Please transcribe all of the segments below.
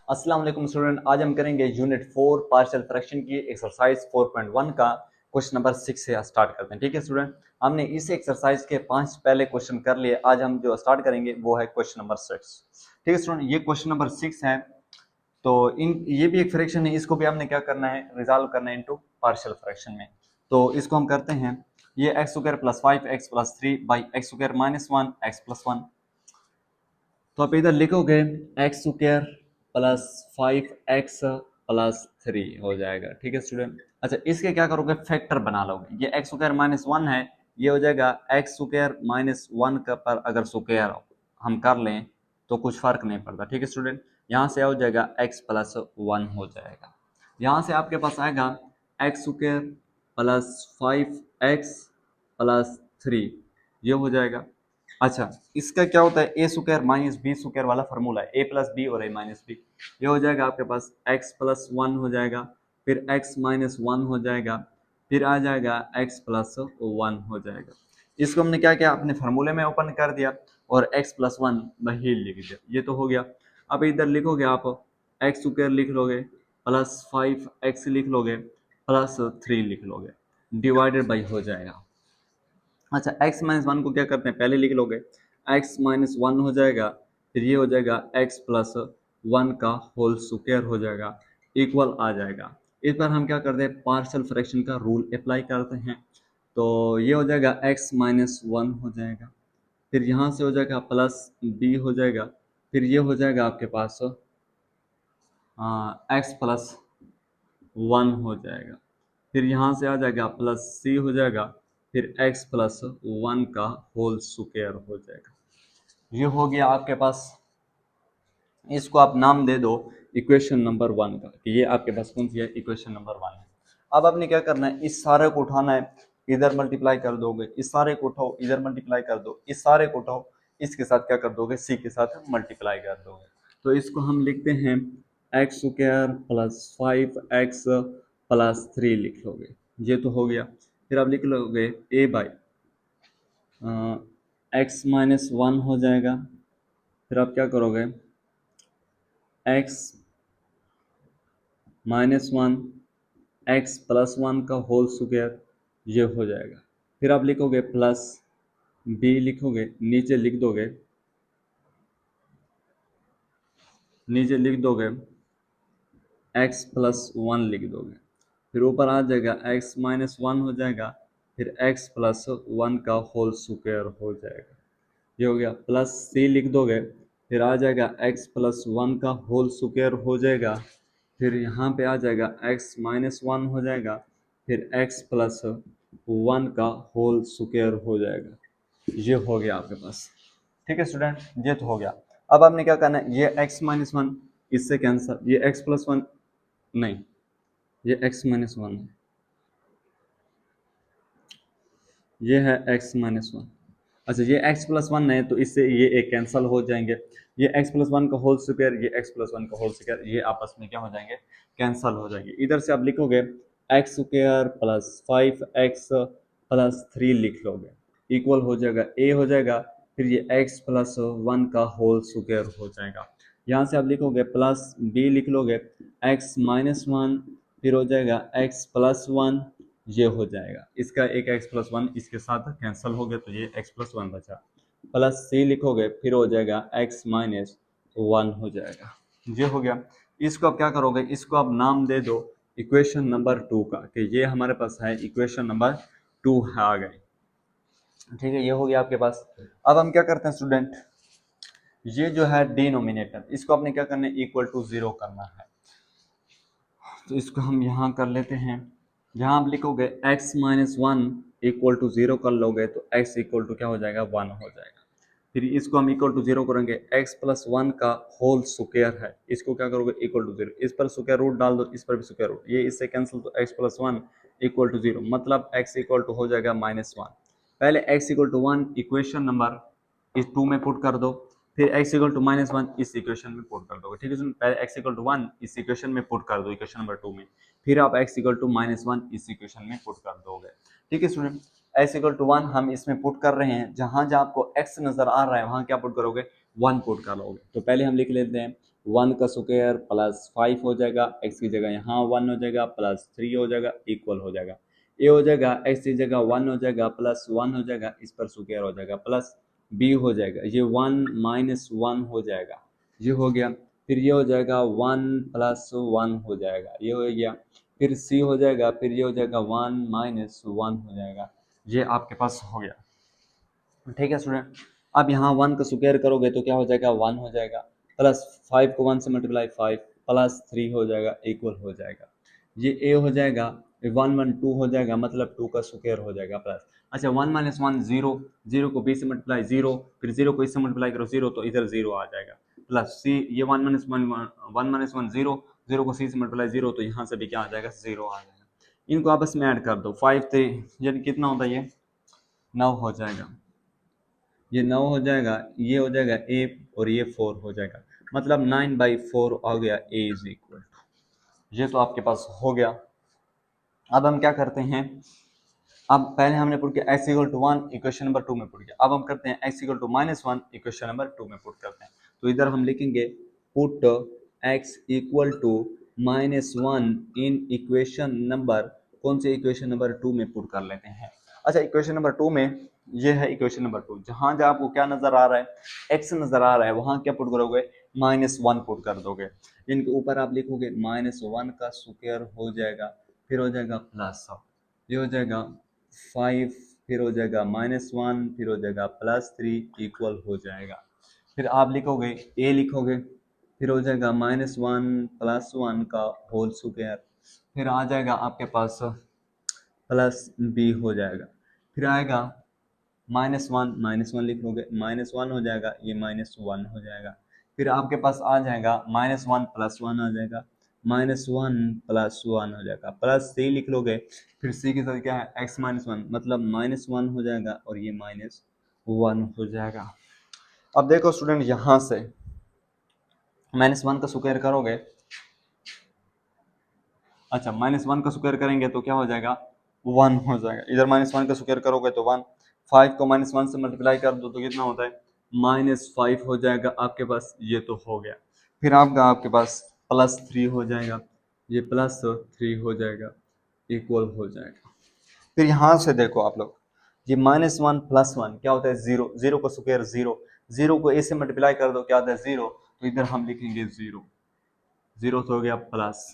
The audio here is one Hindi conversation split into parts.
अस्सलाम वालेकुम स्टूडेंट, आज हम करेंगे यूनिट 4 पार्शियल फ्रैक्शन की एक्सरसाइज 4.1 का क्वेश्चन नंबर 6 से स्टार्ट करते हैं। ठीक है स्टूडेंट, हमने इस एक्सरसाइज के 5 पहले क्वेश्चन कर लिए। आज हम जो स्टार्ट करेंगे वो है क्वेश्चन नंबर 6। ठीक है स्टूडेंट, ये क्वेश्चन नंबर 6 है। तो ये भी एक फ्रैक्शन है, इसको भी हमने क्या करना है, रिजॉल्व करना है इनटू पार्शियल फ्रैक्शन में। तो इसको हम करते हैं, ये x square plus 5x plus 3 by x square minus 1 x plus 1। तो आप इधर लिखोगे x square plus 5x plus 3 हो जाएगा। ठीक है स्टूडेंट, अच्छा इसके क्या करोगे, फैक्टर बना लोगे। ये एक्स स्क्वायर माइनस 1 है, ये हो जाएगा एक्स स्क्वायर माइनस 1 का, पर अगर स्क्वायर हम कर लें तो कुछ फर्क नहीं पड़ता। ठीक है स्टूडेंट, यहाँ से हो जाएगा x प्लस 1 हो जाएगा। यहाँ से आपके पास आएगा x square plus 5x plus 3, ये हो जाएगा। अच्छा इसका क्या होता है, ए स्क्वायर माइनस बी स्क्वायर वाला फार्मूला है, ए प्लस बी और ए माइनस बी। ये हो जाएगा आपके पास एक्स प्लस 1 हो जाएगा, फिर एक्स माइनस 1 हो जाएगा, फिर आ जाएगा एक्स प्लस 1 हो जाएगा। इसको हमने क्या किया, अपने फार्मूले में ओपन कर दिया और एक्स प्लस 1 वही लिख दिया, ये तो हो गया। अब इधर लिखोगे आप एक्स स्क्वायर लिख लोगे, प्लस 5x लिख लोगे, प्लस 3 लिख लोगे, डिवाइडेड बाई हो जाएगा। अच्छा x माइनस 1 को क्या करते हैं, पहले लिख लोगे, x माइनस 1 हो जाएगा, फिर ये हो जाएगा x प्लस 1 का होल स्क्वायर हो जाएगा, इक्वल आ जाएगा। इस पर हम क्या करते हैं, पार्शियल फ्रैक्शन का रूल अप्लाई करते हैं। तो ये हो जाएगा x माइनस 1 हो जाएगा, फिर यहाँ से हो जाएगा प्लस b हो जाएगा, फिर ये हो जाएगा आपके पास x प्लस 1 हो जाएगा, फिर यहाँ से आ जाएगा प्लस सी हो जाएगा, फिर x प्लस 1 का होल स्क्वायर हो जाएगा। ये हो गया आपके पास। इसको आप नाम दे दो इक्वेशन नंबर 1 का, कि ये आपके पास कौन सी है, इक्वेशन नंबर 1 है। अब आपने क्या करना है, इस सारे को उठाना है, इधर मल्टीप्लाई कर दोगे, इस सारे को उठाओ, इधर मल्टीप्लाई कर दो, इस सारे को उठाओ, इसके साथ क्या कर दोगे, सी के साथ मल्टीप्लाई कर दोगे। तो इसको हम लिखते हैं x square plus 5x plus 3 लिख लोगे, ये तो हो गया। फिर आप लिख लोगे ए बाई एक्स माइनस 1 हो जाएगा, फिर आप क्या करोगे, एक्स माइनस 1 एक्स प्लस 1 का होल स्क्वायर, ये हो जाएगा। फिर आप लिखोगे प्लस बी लिखोगे, नीचे लिख दोगे एक्स प्लस 1 लिख दोगे, फिर ऊपर आ जाएगा एक्स माइनस 1 हो जाएगा, फिर एक्स प्लस 1 का होल स्क्वायर हो जाएगा, ये हो गया। प्लस सी लिख दोगे, फिर आ जाएगा एक्स प्लस 1 का होल स्क्वायर हो जाएगा, फिर यहाँ पे आ जाएगा एक्स माइनस 1 हो जाएगा, फिर एक्स प्लस 1 का होल स्क्वायर हो जाएगा, ये हो गया आपके पास। ठीक है स्टूडेंट, ये तो हो गया। अब आपने क्या करना है, ये x माइनस 1 इससे कैंसिल, ये x प्लस 1 नहीं, ये x माइनस 1 है, ये है x माइनस 1। अच्छा ये x प्लस 1 है, तो इससे ये एक कैंसिल हो जाएंगे, ये x प्लस 1 का होल स्क्वायर, ये x प्लस 1 का होल स्क्वायर, ये आपस में क्या हो जाएंगे, कैंसिल हो जाएंगे। इधर से आप लिखोगे x square plus 5x plus 3 लिख लोगे, इक्वल हो जाएगा a हो जाएगा, फिर ये x प्लस 1 का होल स्क्वायर हो जाएगा। यहाँ से आप लिखोगे प्लस b लिख लोगे, x माइनस 1, फिर हो जाएगा x प्लस 1, ये हो जाएगा। इसका एक x प्लस 1 इसके साथ कैंसिल हो गया, तो ये x प्लस 1 बचा। प्लस सी लिखोगे, फिर हो जाएगा x माइनस 1 हो जाएगा, ये हो गया। इसको आप क्या करोगे, इसको आप नाम दे दो इक्वेशन नंबर 2 का, कि ये हमारे पास है इक्वेशन नंबर 2 है, आ गई। ठीक है, ये हो गया आपके पास। अब हम क्या करते हैं स्टूडेंट, ये जो है डिनोमिनेटर, इसको आपने क्या करना है, इक्वल टू 0 करना है। तो इसको हम यहाँ कर लेते हैं, यहाँ आप लिखोगे x माइनस 1 इक्वल टू 0 कर लोगे, तो x इक्वल टू क्या हो जाएगा, 1 हो जाएगा। फिर इसको हम इक्वल टू 0 करेंगे, x प्लस 1 का होल स्क्वायर है, इसको क्या करोगे, इक्वल टू 0, इस पर स्क्वायर रूट डाल दो, इस पर भी स्क्वायर रूट, ये इससे कैंसिल, तो x प्लस 1 इक्वल टू 0, मतलब x इक्वल टू हो जाएगा माइनस 1। पहले x equal to 1 equation number इस 2 में पुट कर दो, फिर x इक्वल टू माइनस 1 इस इक्वेशन में पुट कर दोगे। ठीक है, पहले x इक्वल टू 1 इस इक्वेशन में पुट कर दो, इक्वेशन नंबर 2 में, फिर आप x इक्वल टू माइनस 1 इस इक्वेशन में पुट कर दोगे। ठीक है स्टूडेंट, x इक्वल टू 1 हम इसमें पुट कर रहे हैं, जहां जहां आपको x नजर आ रहा है वहां क्या पुट करोगे, 1 पुट कर लोगे। तो पहले हम लिख लेते हैं 1 का स्क्वायर प्लस 5 हो जाएगा, x की जगह यहाँ 1 हो जाएगा प्लस 3 हो जाएगा इक्वल हो जाएगा, ये हो जाएगा x की जगह 1 हो जाएगा प्लस 1 हो जाएगा, इस पर स्क्वायर हो जाएगा प्लस b हो जाएगा, ये 1 माइनस 1 हो जाएगा, ये हो गया। फिर ये हो जाएगा 1 प्लस 1 हो जाएगा, ये हो गया। फिर c हो जाएगा, फिर ये हो जाएगा 1 माइनस 1 हो जाएगा, ये आपके पास हो गया। ठीक है स्टूडेंट, अब यहाँ 1 का स्क्वायर करोगे तो क्या हो जाएगा 1 हो जाएगा, प्लस 5 को 1 से मल्टीप्लाई 5 प्लस 3 हो जाएगा इक्वल हो जाएगा, ये a हो जाएगा, 1 1 2 हो जाएगा, मतलब 2 का स्क्वायर हो जाएगा प्लस। अच्छा 1 माइनस 1 0, 0 को b से मल्टीप्लाई 0, फिर 0 को इससे मल्टीप्लाई करो 0, तो इधर 0 आ जाएगा प्लस c, ये 1 माइनस 1 1 माइनस 1 0, 0 को c से मल्टीप्लाई 0, तो यहाँ से भी क्या आ जाएगा 0 आ जाएगा। इनको आपस में ऐड कर दो 5 3, यानी कितना होता है ये 9 हो जाएगा, ये 9 हो जाएगा, ये हो जाएगा a और ये 4 हो जाएगा, मतलब 9/4 आ गया a इज इक्वल टू, ये तो आपके पास हो गया। अब हम क्या करते हैं, अब पहले हमने पुट किया x equal to 1 equation number 2 में पुट किया, अब हम करते हैं x equal to -1 equation number 2 में पुट करते हैं। तो इधर हम लिखेंगे put x equal to -1 in equation number, कौन से इक्वेशन नंबर 2 में पुट कर लेते हैं। अच्छा इक्वेशन नंबर 2 में, ये है इक्वेशन नंबर 2, जहां जहां आपको क्या नजर आ रहा है x नजर आ रहा है, वहां क्या पुट करोगे -1 पुट कर दोगे, इनके ऊपर आप लिखोगे -1 का स्क्वायर हो जाएगा, फिर हो जाएगा प्लस, ये हो जाएगा 5, फिर हो जाएगा -1, फिर हो जाएगा +3 इक्वल हो जाएगा। फिर आप लिखोगे a लिखोगे, फिर हो जाएगा -1 +1 का होल स्क्वायर, फिर आ जाएगा आपके पास प्लस b हो जाएगा, फिर आएगा -1 लिख लोगे, -1 हो जाएगा, ये -1 हो जाएगा, फिर आपके पास आ जाएगा -1 + 1 आ जाएगा, -1 + 1 हो जाएगा, प्लस c लिख लोगे, फिर c के साथ क्या है x -1, मतलब -1 हो जाएगा और ये -1 हो जाएगा। अब देखो स्टूडेंट, यहाँ से -1 का स्क्वायर करोगे, अच्छा -1 का स्क्वायर करेंगे तो क्या हो जाएगा 1 हो जाएगा, इधर -1 का स्क्वायर करोगे तो 1, 5 को -1 से मल्टीप्लाई कर दो तो कितना होता है -5 हो जाएगा आपके पास, ये तो हो गया। फिर आपके पास +3 हो जाएगा, ये +3 हो जाएगा इक्वल हो जाएगा। फिर यहाँ से देखो आप लोग, ये -1 + 1 क्या होता है 0, 0 का स्क्वायर 0, 0 को a से मल्टीप्लाई कर दो क्या आता है 0, तो इधर हम लिखेंगे 0, 0 तो हो गया प्लस।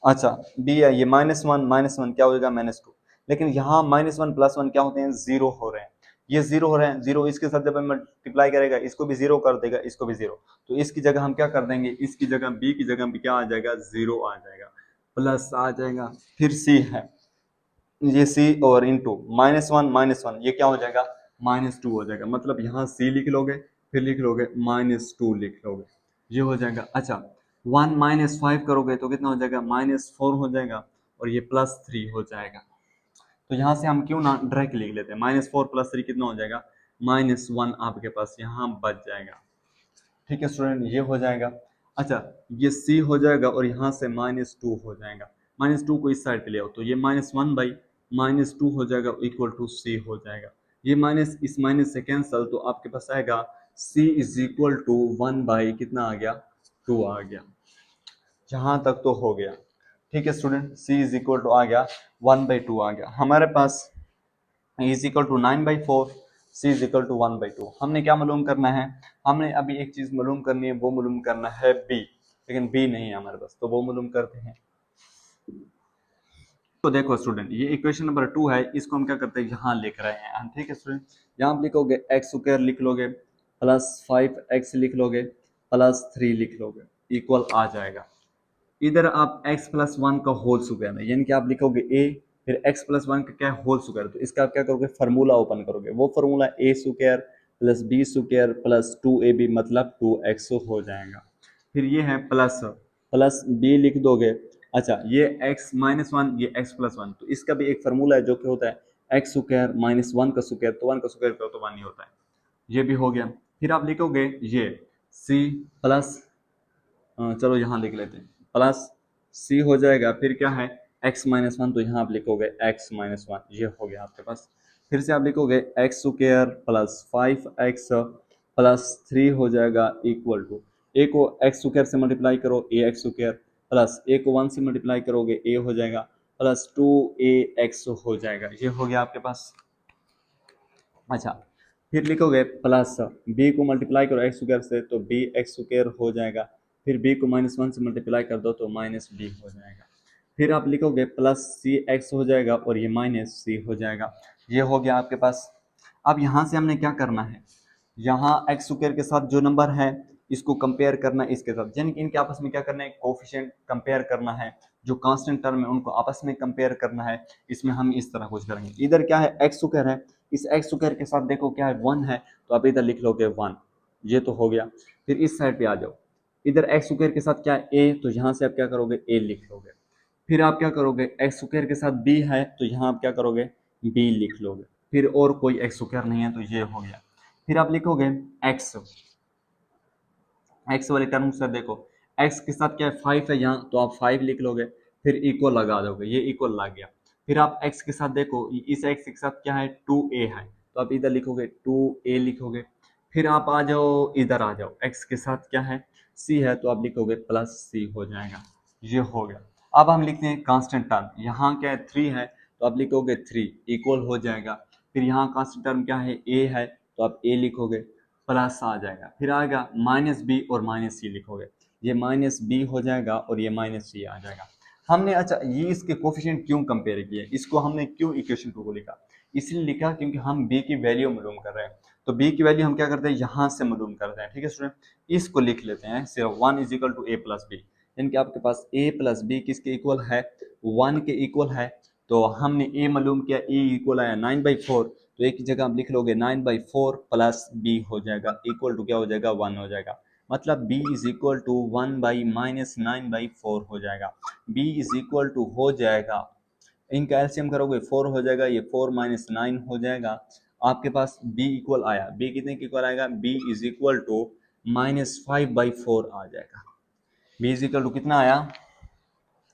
अच्छा बी है ये -1 क्या हो जाएगा -2, लेकिन यहाँ -1 + 1 क्या होते हैं 0 हो रहे हैं, ये 0 हो रहे हैं, 0 इसके साथ जब मल्टीप्लाई करेगा इसको भी 0 कर देगा, इसको भी 0, तो इसकी जगह हम क्या कर देंगे, इसकी जगह b की जगह भी क्या आ जाएगा 0 आ जाएगा, प्लस आ जाएगा। फिर c है, ये c और इंटू -1 ये क्या हो जाएगा -2 हो जाएगा, मतलब यहाँ c लिख लोगे, फिर लिख लोगे -2 लिख लोगे, ये हो जाएगा। अच्छा 1 -5 करोगे तो कितना हो जाएगा -4 हो जाएगा, और ये +3 हो जाएगा। तो यहाँ से हम क्यों ना डायरेक्ट लिख लेते हैं, -4 + 3 कितना हो जाएगा -1 आपके पास यहाँ बच जाएगा। ठीक है स्टूडेंट, ये हो जाएगा। अच्छा ये c हो जाएगा और यहाँ से -2 हो जाएगा, -2 को इस साइड पे ले आओ तो ये -1/-2 हो जाएगा इक्वल टू c हो जाएगा, ये माइनस इस माइनस से कैंसल, तो आपके पास आएगा c इज इक्वल टू 1/ कितना आ गया 2 आ गया। यहाँ तक तो हो गया। ठीक है student, c is equal to आ गया 1/2 आ गया हमारे पास, is equal to 9/4, c is equal to 1/2। हमने क्या मालूम करना है, हमने अभी एक चीज मालूम करनी है, वो मालूम करना है b, लेकिन b नहीं है हमारे पास, तो वो मालूम करते हैं। तो देखो स्टूडेंट, ये इक्वेशन नंबर 2 है, इसको हम क्या करते हैं यहाँ लिख रहे हैं। ठीक है स्टूडेंट, यहाँ आप लिखोगे x स्क्वायर लिख लोगे, +5x लिख लोगे, +3 लिख लोगे, इक्वल आ जाएगा। इधर आप x + 1 का होल स्क्वायर है, यानी कि आप लिखोगे a, फिर x + 1 का क्या है होल स्क्वायर, तो इसका आप क्या करोगे फार्मूला ओपन करोगे, वो formula a square + b square + 2ab मतलब 2x हो जाएगा। फिर ये है प्लस b लिख दोगे। अच्छा ये x -1, ये x + 1, तो इसका भी एक फार्मूला है जो कि होता है x स्क्वायर -1 का स्क्वायर, तो 1 का स्क्वायर करो तो 1 ही होता है, ये भी हो गया। फिर आप लिखोगे ये c प्लस, चलो यहाँ लिख लेते हैं, प्लस c हो जाएगा, फिर क्या है x -1, तो यहाँ आप लिखोगे x -1, ये हो गया आपके पास। फिर से आप लिखोगे x स्क्वायर + 5x + 3 हो जाएगा इक्वल टू, ए को एक्स स्क्वायर से मल्टीप्लाई करो ए एक्स स्क्वायर, प्लस ए को 1 से मल्टीप्लाई करोगे ए हो जाएगा, प्लस 2ax हो जाएगा। ये हो गया आपके पास। अच्छा, फिर लिखोगे प्लस बी को मल्टीप्लाई करो एक्स स्क्वायर से तो बी एक्स स्क्वायर हो जाएगा, फिर बी को -1 से मल्टीप्लाई कर दो तो माइनस बी हो जाएगा, फिर आप लिखोगे प्लस सी एक्स हो जाएगा और ये माइनस सी हो जाएगा। ये हो गया आपके पास। अब यहाँ से हमने क्या करना है, यहाँ एक्स स्क्वायर के साथ जो नंबर है इसको कंपेयर करना है इसके साथ, यानी कि इनके आपस में क्या करना है, कोफिशिएंट कंपेयर करना है, जो कांस्टेंट टर्म है उनको आपस में कंपेयर करना है। इसमें हम इस तरह कुछ करेंगे, इधर क्या है एक्स स्क्वायर है, इस एक्स स्क्वायर के साथ देखो क्या है 1 है, तो आप इधर लिख लोगे 1, ये तो हो गया। फिर इस साइड पे आ जाओ, इधर एक्स स्क्वायर के साथ क्या है ए, तो यहाँ से आप क्या करोगे ए लिख लोगे। फिर आप क्या करोगे एक्स स्क्वायर के साथ बी है तो यहाँ आप क्या करोगे बी लिख लोगे, फिर और कोई एक्स स्क्वायर नहीं है तो ये हो गया। फिर आप लिखोगे एक्स, एक्स वाले टर्म से देखो एक्स के साथ क्या है 5 है यहाँ, तो आप 5 लिख लोगे, फिर इक्वल लगा दोगे, ये इक्वल लग गया। फिर आप एक्स के साथ देखो इस एक्स के साथ क्या है 2a है, तो आप इधर लिखोगे 2a लिखोगे। फिर आप आ जाओ इधर आ जाओ, एक्स के साथ क्या है c है, तो आप लिखोगे प्लस c हो जाएगा। ये हो गया। अब हम लिखते हैं कांस्टेंट टर्म, यहाँ क्या है 3 है, तो आप लिखोगे 3 इक्वल हो जाएगा। फिर यहाँ कांस्टेंट टर्म क्या है a है, तो आप a लिखोगे, प्लस आ जाएगा। फिर आएगा माइनस बी और माइनस सी लिखोगे, ये माइनस बी हो जाएगा और ये माइनस सी आ जाएगा। हमने अच्छा ये इसके कोफिशिएंट क्यों कंपेयर किए, इसको हमने क्यों इक्वेशन 2 को लिखा, इसलिए लिखा क्योंकि हम b की वैल्यू मालूम कर रहे हैं, तो b की वैल्यू हम क्या करते हैं यहाँ से मालूम करते हैं। ठीक है स्टूडेंट, इसको लिख लेते हैं सिर्फ 1 is equal to a plus B, यानी कि आपके पास a प्लस बी किसके इक्वल है 1 के इक्वल है। तो हमने a मालूम किया, a इक्वल आया 9/4, तो एक की जगह आप लिख लोगे 9/4 प्लस बी हो जाएगा, इक्वल टू क्या हो जाएगा 1 हो जाएगा, मतलब b इज इक्वल टू 1/-9/4 हो जाएगा। b इज इक्वल टू हो जाएगा, इनका एलसीएम करोगे 4 हो जाएगा, ये 4 - 9 हो जाएगा। आपके पास b इक्वल आया, b कितने के इक्वल आएगा, b इज इक्वल टू -5/4 आ जाएगा। b इज इक्वल टू कितना आया,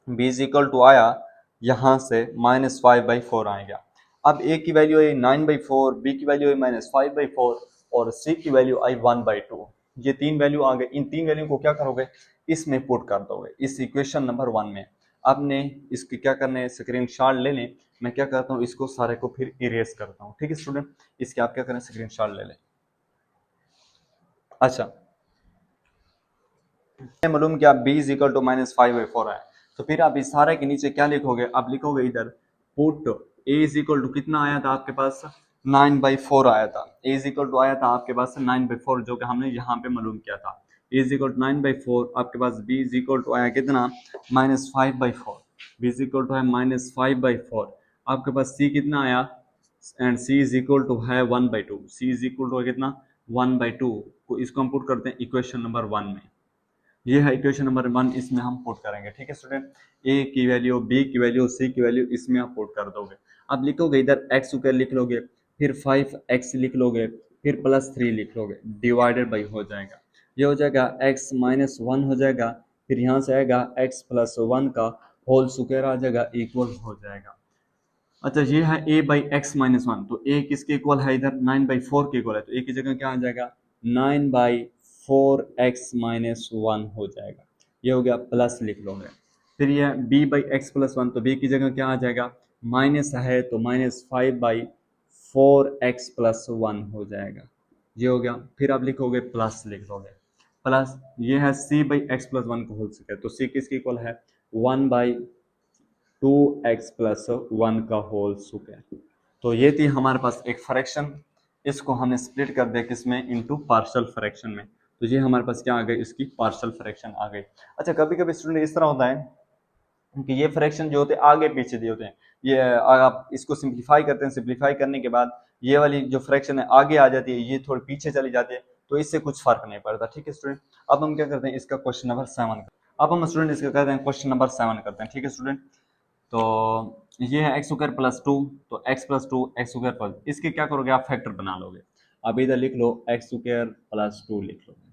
b इज इक्वल टू आया यहाँ से -5/4 आएगा। अब a की वैल्यू आई 9/4, b की वैल्यू आई -5/4 और c की वैल्यू आई 1/2। ये तीन वैल्यू आ गए, इन तीन वैल्यू को क्या करोगे इसमें पुट कर दोगे इस इक्वेशन नंबर 1 में। आपने इसके क्या करना है स्क्रीनशॉट ले लें, मैं क्या करता हूँ इसको सारे को फिर इरेज करता हूँ। ठीक है स्टूडेंट, इसके आप क्या करें स्क्रीनशॉट ले लें। अच्छा, मालूम कि आप b इज इक्वल टू -5/4 है, तो फिर आप इस सारे के नीचे क्या लिखोगे, आप लिखोगे इधर put a is equal to कितना आया था आपके पास 9/4 आया था, a इज इक्वल टू आया था आपके पास 9/4 जो कि हमने यहाँ पे मालूम किया था, a इज इक्वल टू 9/4। आपके पास b इज इक्वल टू आया कितना -5/4, b इज इक्वल टू है -5/4। आपके पास c कितना आया and c is equal to है 1/2, c इज इक्वल टू है कितना 1/2 को, इसको हम पुट करते हैं इक्वेशन नंबर 1 में। ये है इक्वेशन नंबर 1, इसमें हम पुट करेंगे। ठीक है स्टूडेंट, ए की वैल्यू, बी की वैल्यू, सी की वैल्यू इसमें आप पुट कर दोगे। अब लिखोगे इधर एक्स स्क्वायर लिख लोगे, फिर 5x लिख लोगे, फिर +3 लिख लोगे, डिवाइडेड बाई हो जाएगा, ये हो जाएगा x -1 हो जाएगा, फिर यहाँ से आएगा x + 1 का होल स्क्वायर आ जाएगा, इक्वल हो जाएगा। अच्छा, ये है a/x-1, तो a किसके इक्वल है इधर 9/4 के इक्वल है, तो a की जगह क्या आ जाएगा 9/4x-1 हो जाएगा, ये हो गया, प्लस लिख लोगे। फिर ये b/x+1, तो b की जगह क्या आ जाएगा माइनस है तो -5/4x+1 हो जाएगा, ये हो गया। फिर आप लिखोगे प्लस लिख लोगे, प्लस ये है c/x+1 को होल स्क्वायर, तो c किसके इक्वल है 1/2x+1 का होल स्क्वायर। तो ये थी हमारे पास एक फ्रैक्शन, इसको हमने स्प्लिट कर दिया किसमें इनटू पार्शियल फ्रैक्शन में, तो ये हमारे पास क्या आ गई इसकी पार्शियल फ्रैक्शन आ गई। अच्छा, कभी कभी स्टूडेंट इस तरह होता है कि ये फ्रैक्शन जो होते हैं आगे पीछे दिए होते हैं, ये आप इसको सिंप्लीफाई करते हैं, सिंप्लीफाई करने के बाद ये वाली जो फ्रैक्शन है आगे आ जाती है, ये थोड़ी पीछे चली जाती है, तो इससे कुछ फर्क नहीं पड़ता। ठीक है स्टूडेंट, अब हम क्या करते हैं इसका क्वेश्चन नंबर 7, अब हम स्टूडेंट इसका करते हैं क्वेश्चन नंबर 7 करते हैं। ठीक है स्टूडेंट, तो ये है x² + 2, तो x+2 x² प्लस, इसके क्या करोगे आप फैक्टर बना लोगे, अब इधर लिख लो x² + 2 लिख लोगे,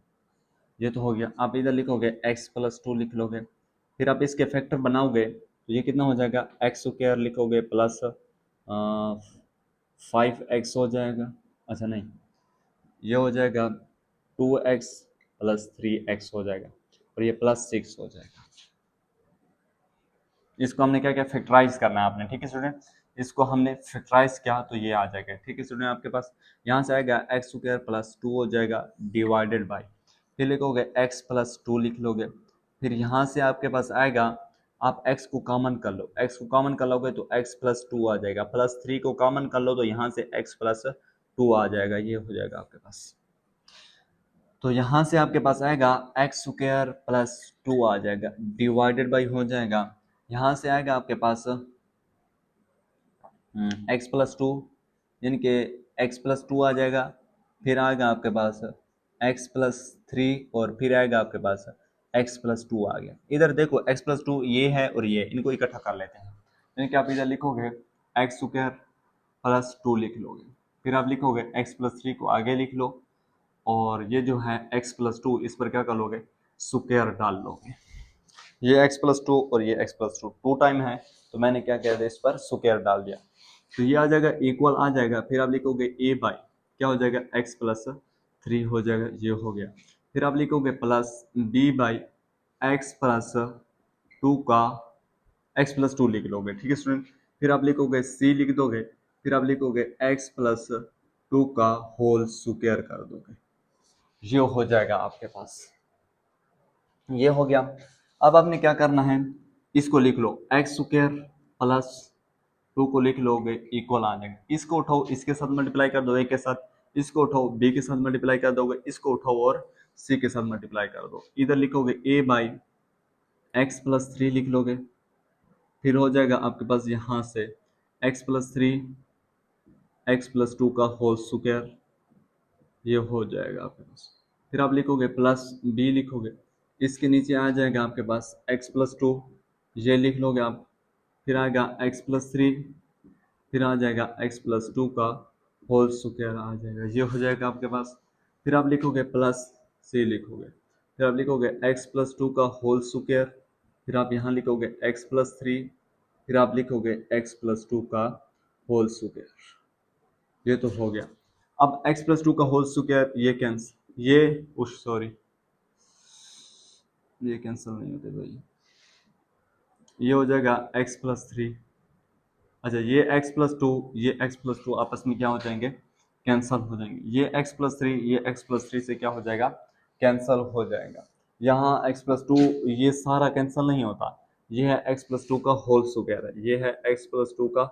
ये तो हो गया। आप इधर लिखोगे x+2 लिख लोगे, फिर आप इसके फैक्टर बनाओगे तो ये कितना हो जाएगा x² लिखोगे प्लस 5x हो जाएगा, अच्छा नहीं, ये हो जाएगा 2x प्लस 3x हो जाएगा और ये प्लस 6 हो जाएगा। इसको हमने क्या किया, फैक्टराइज करना है आपने, ठीक है स्टूडेंट। इसको हमने फैक्टराइज किया तो ये आ जाएगा, ठीक है स्टूडेंट। आपके पास यहाँ से आएगा एक्स स्क्वायर प्लस 2 हो जाएगा डिवाइडेड बाई, फिर लिखोगे x प्लस 2 लिख लोगे, फिर यहाँ से आपके पास आएगा, आप x को कॉमन कर लो, x को कॉमन कर लोगे तो x प्लस 2 आ जाएगा, प्लस 3 को कॉमन कर लो तो यहाँ से x प्लस 2 आ जाएगा, ये हो जाएगा आपके पास। तो यहाँ से आपके पास आएगा एक्स स्क्वायर प्लस 2 आ जाएगा डिवाइडेड बाई हो जाएगा, यहाँ से आएगा आपके पास एक्स प्लस 2, यानी कि एक्स प्लस 2 आ जाएगा, फिर आएगा आपके पास एक्स प्लस 3 और फिर आएगा आपके पास एक्स प्लस 2 आ गया। इधर देखो एक्स प्लस 2 ये है और ये, इनको इकट्ठा कर लेते हैं, यानी कि आप इधर लिखोगे एक्स स्क्वायर प्लस 2 लिख लोगे, फिर आप लिखोगे एक्स प्लस 3 को आगे लिख लो और ये जो है x प्लस 2 इस पर क्या कर लोगे, स्क्वायर डाल लोगे। ये x प्लस 2 और ये x प्लस 2 टू टाइम है तो मैंने क्या किया था, इस पर स्क्वायर डाल दिया, तो ये आ जाएगा इक्वल आ जाएगा, फिर आप लिखोगे a बाई क्या हो जाएगा x प्लस 3 हो जाएगा, ये हो गया। फिर आप लिखोगे plus b by x plus 2 का x प्लस 2 लिख लोगे, ठीक है स्टूडेंट। फिर आप लिखोगे c लिख दोगे, फिर आप लिखोगे x प्लस 2 का होल स्क्वायर कर दोगे, ये हो जाएगा आपके पास, ये हो गया। अब आपने क्या करना है, इसको लिख लो एक्स स्क्वायर प्लस 2 को लिख लोगे इक्वल आ जाएगा, इसको उठाओ इसके साथ मल्टीप्लाई कर दो, ए के साथ, इसको उठाओ बी के साथ मल्टीप्लाई कर दोगे, इसको उठाओ और सी के साथ मल्टीप्लाई कर दो, इधर लिखोगे ए बाई एक्स प्लस 3 लिख लोगे, फिर हो जाएगा आपके पास यहाँ से एक्स प्लस 3 एक्स प्लस 2 का होल स्क्वायर, ये हो जाएगा आपके पास। फिर आप लिखोगे प्लस बी लिखोगे, इसके नीचे आ जाएगा आपके पास x प्लस 2, ये लिख लोगे आप, फिर आएगा x प्लस 3, फिर आ जाएगा x प्लस 2 का होल स्क्वायर आ जाएगा, ये हो जाएगा आपके पास। फिर आप लिखोगे प्लस c लिखोगे, फिर आप लिखोगे x प्लस 2 का होल स्क्वायर, फिर आप यहाँ लिखोगे x प्लस 3, फिर आप लिखोगे x प्लस 2 का होल स्क्वायर, ये तो हो गया। अब x प्लस 2 का होल स्क्वायर ये कैंसिल, ये सॉरी ये कैंसिल नहीं होते भाई, ये हो जाएगा x प्लस 3, अच्छा ये x प्लस 2 ये x प्लस 2 आपस में क्या हो जाएंगे, कैंसिल हो जाएंगे, ये x प्लस 3 ये x प्लस 3 से क्या हो जाएगा, कैंसिल हो जाएगा। यहाँ x प्लस 2 ये सारा कैंसिल नहीं होता, ये है x प्लस 2 का होल स्क्वायर है, ये है x प्लस 2 का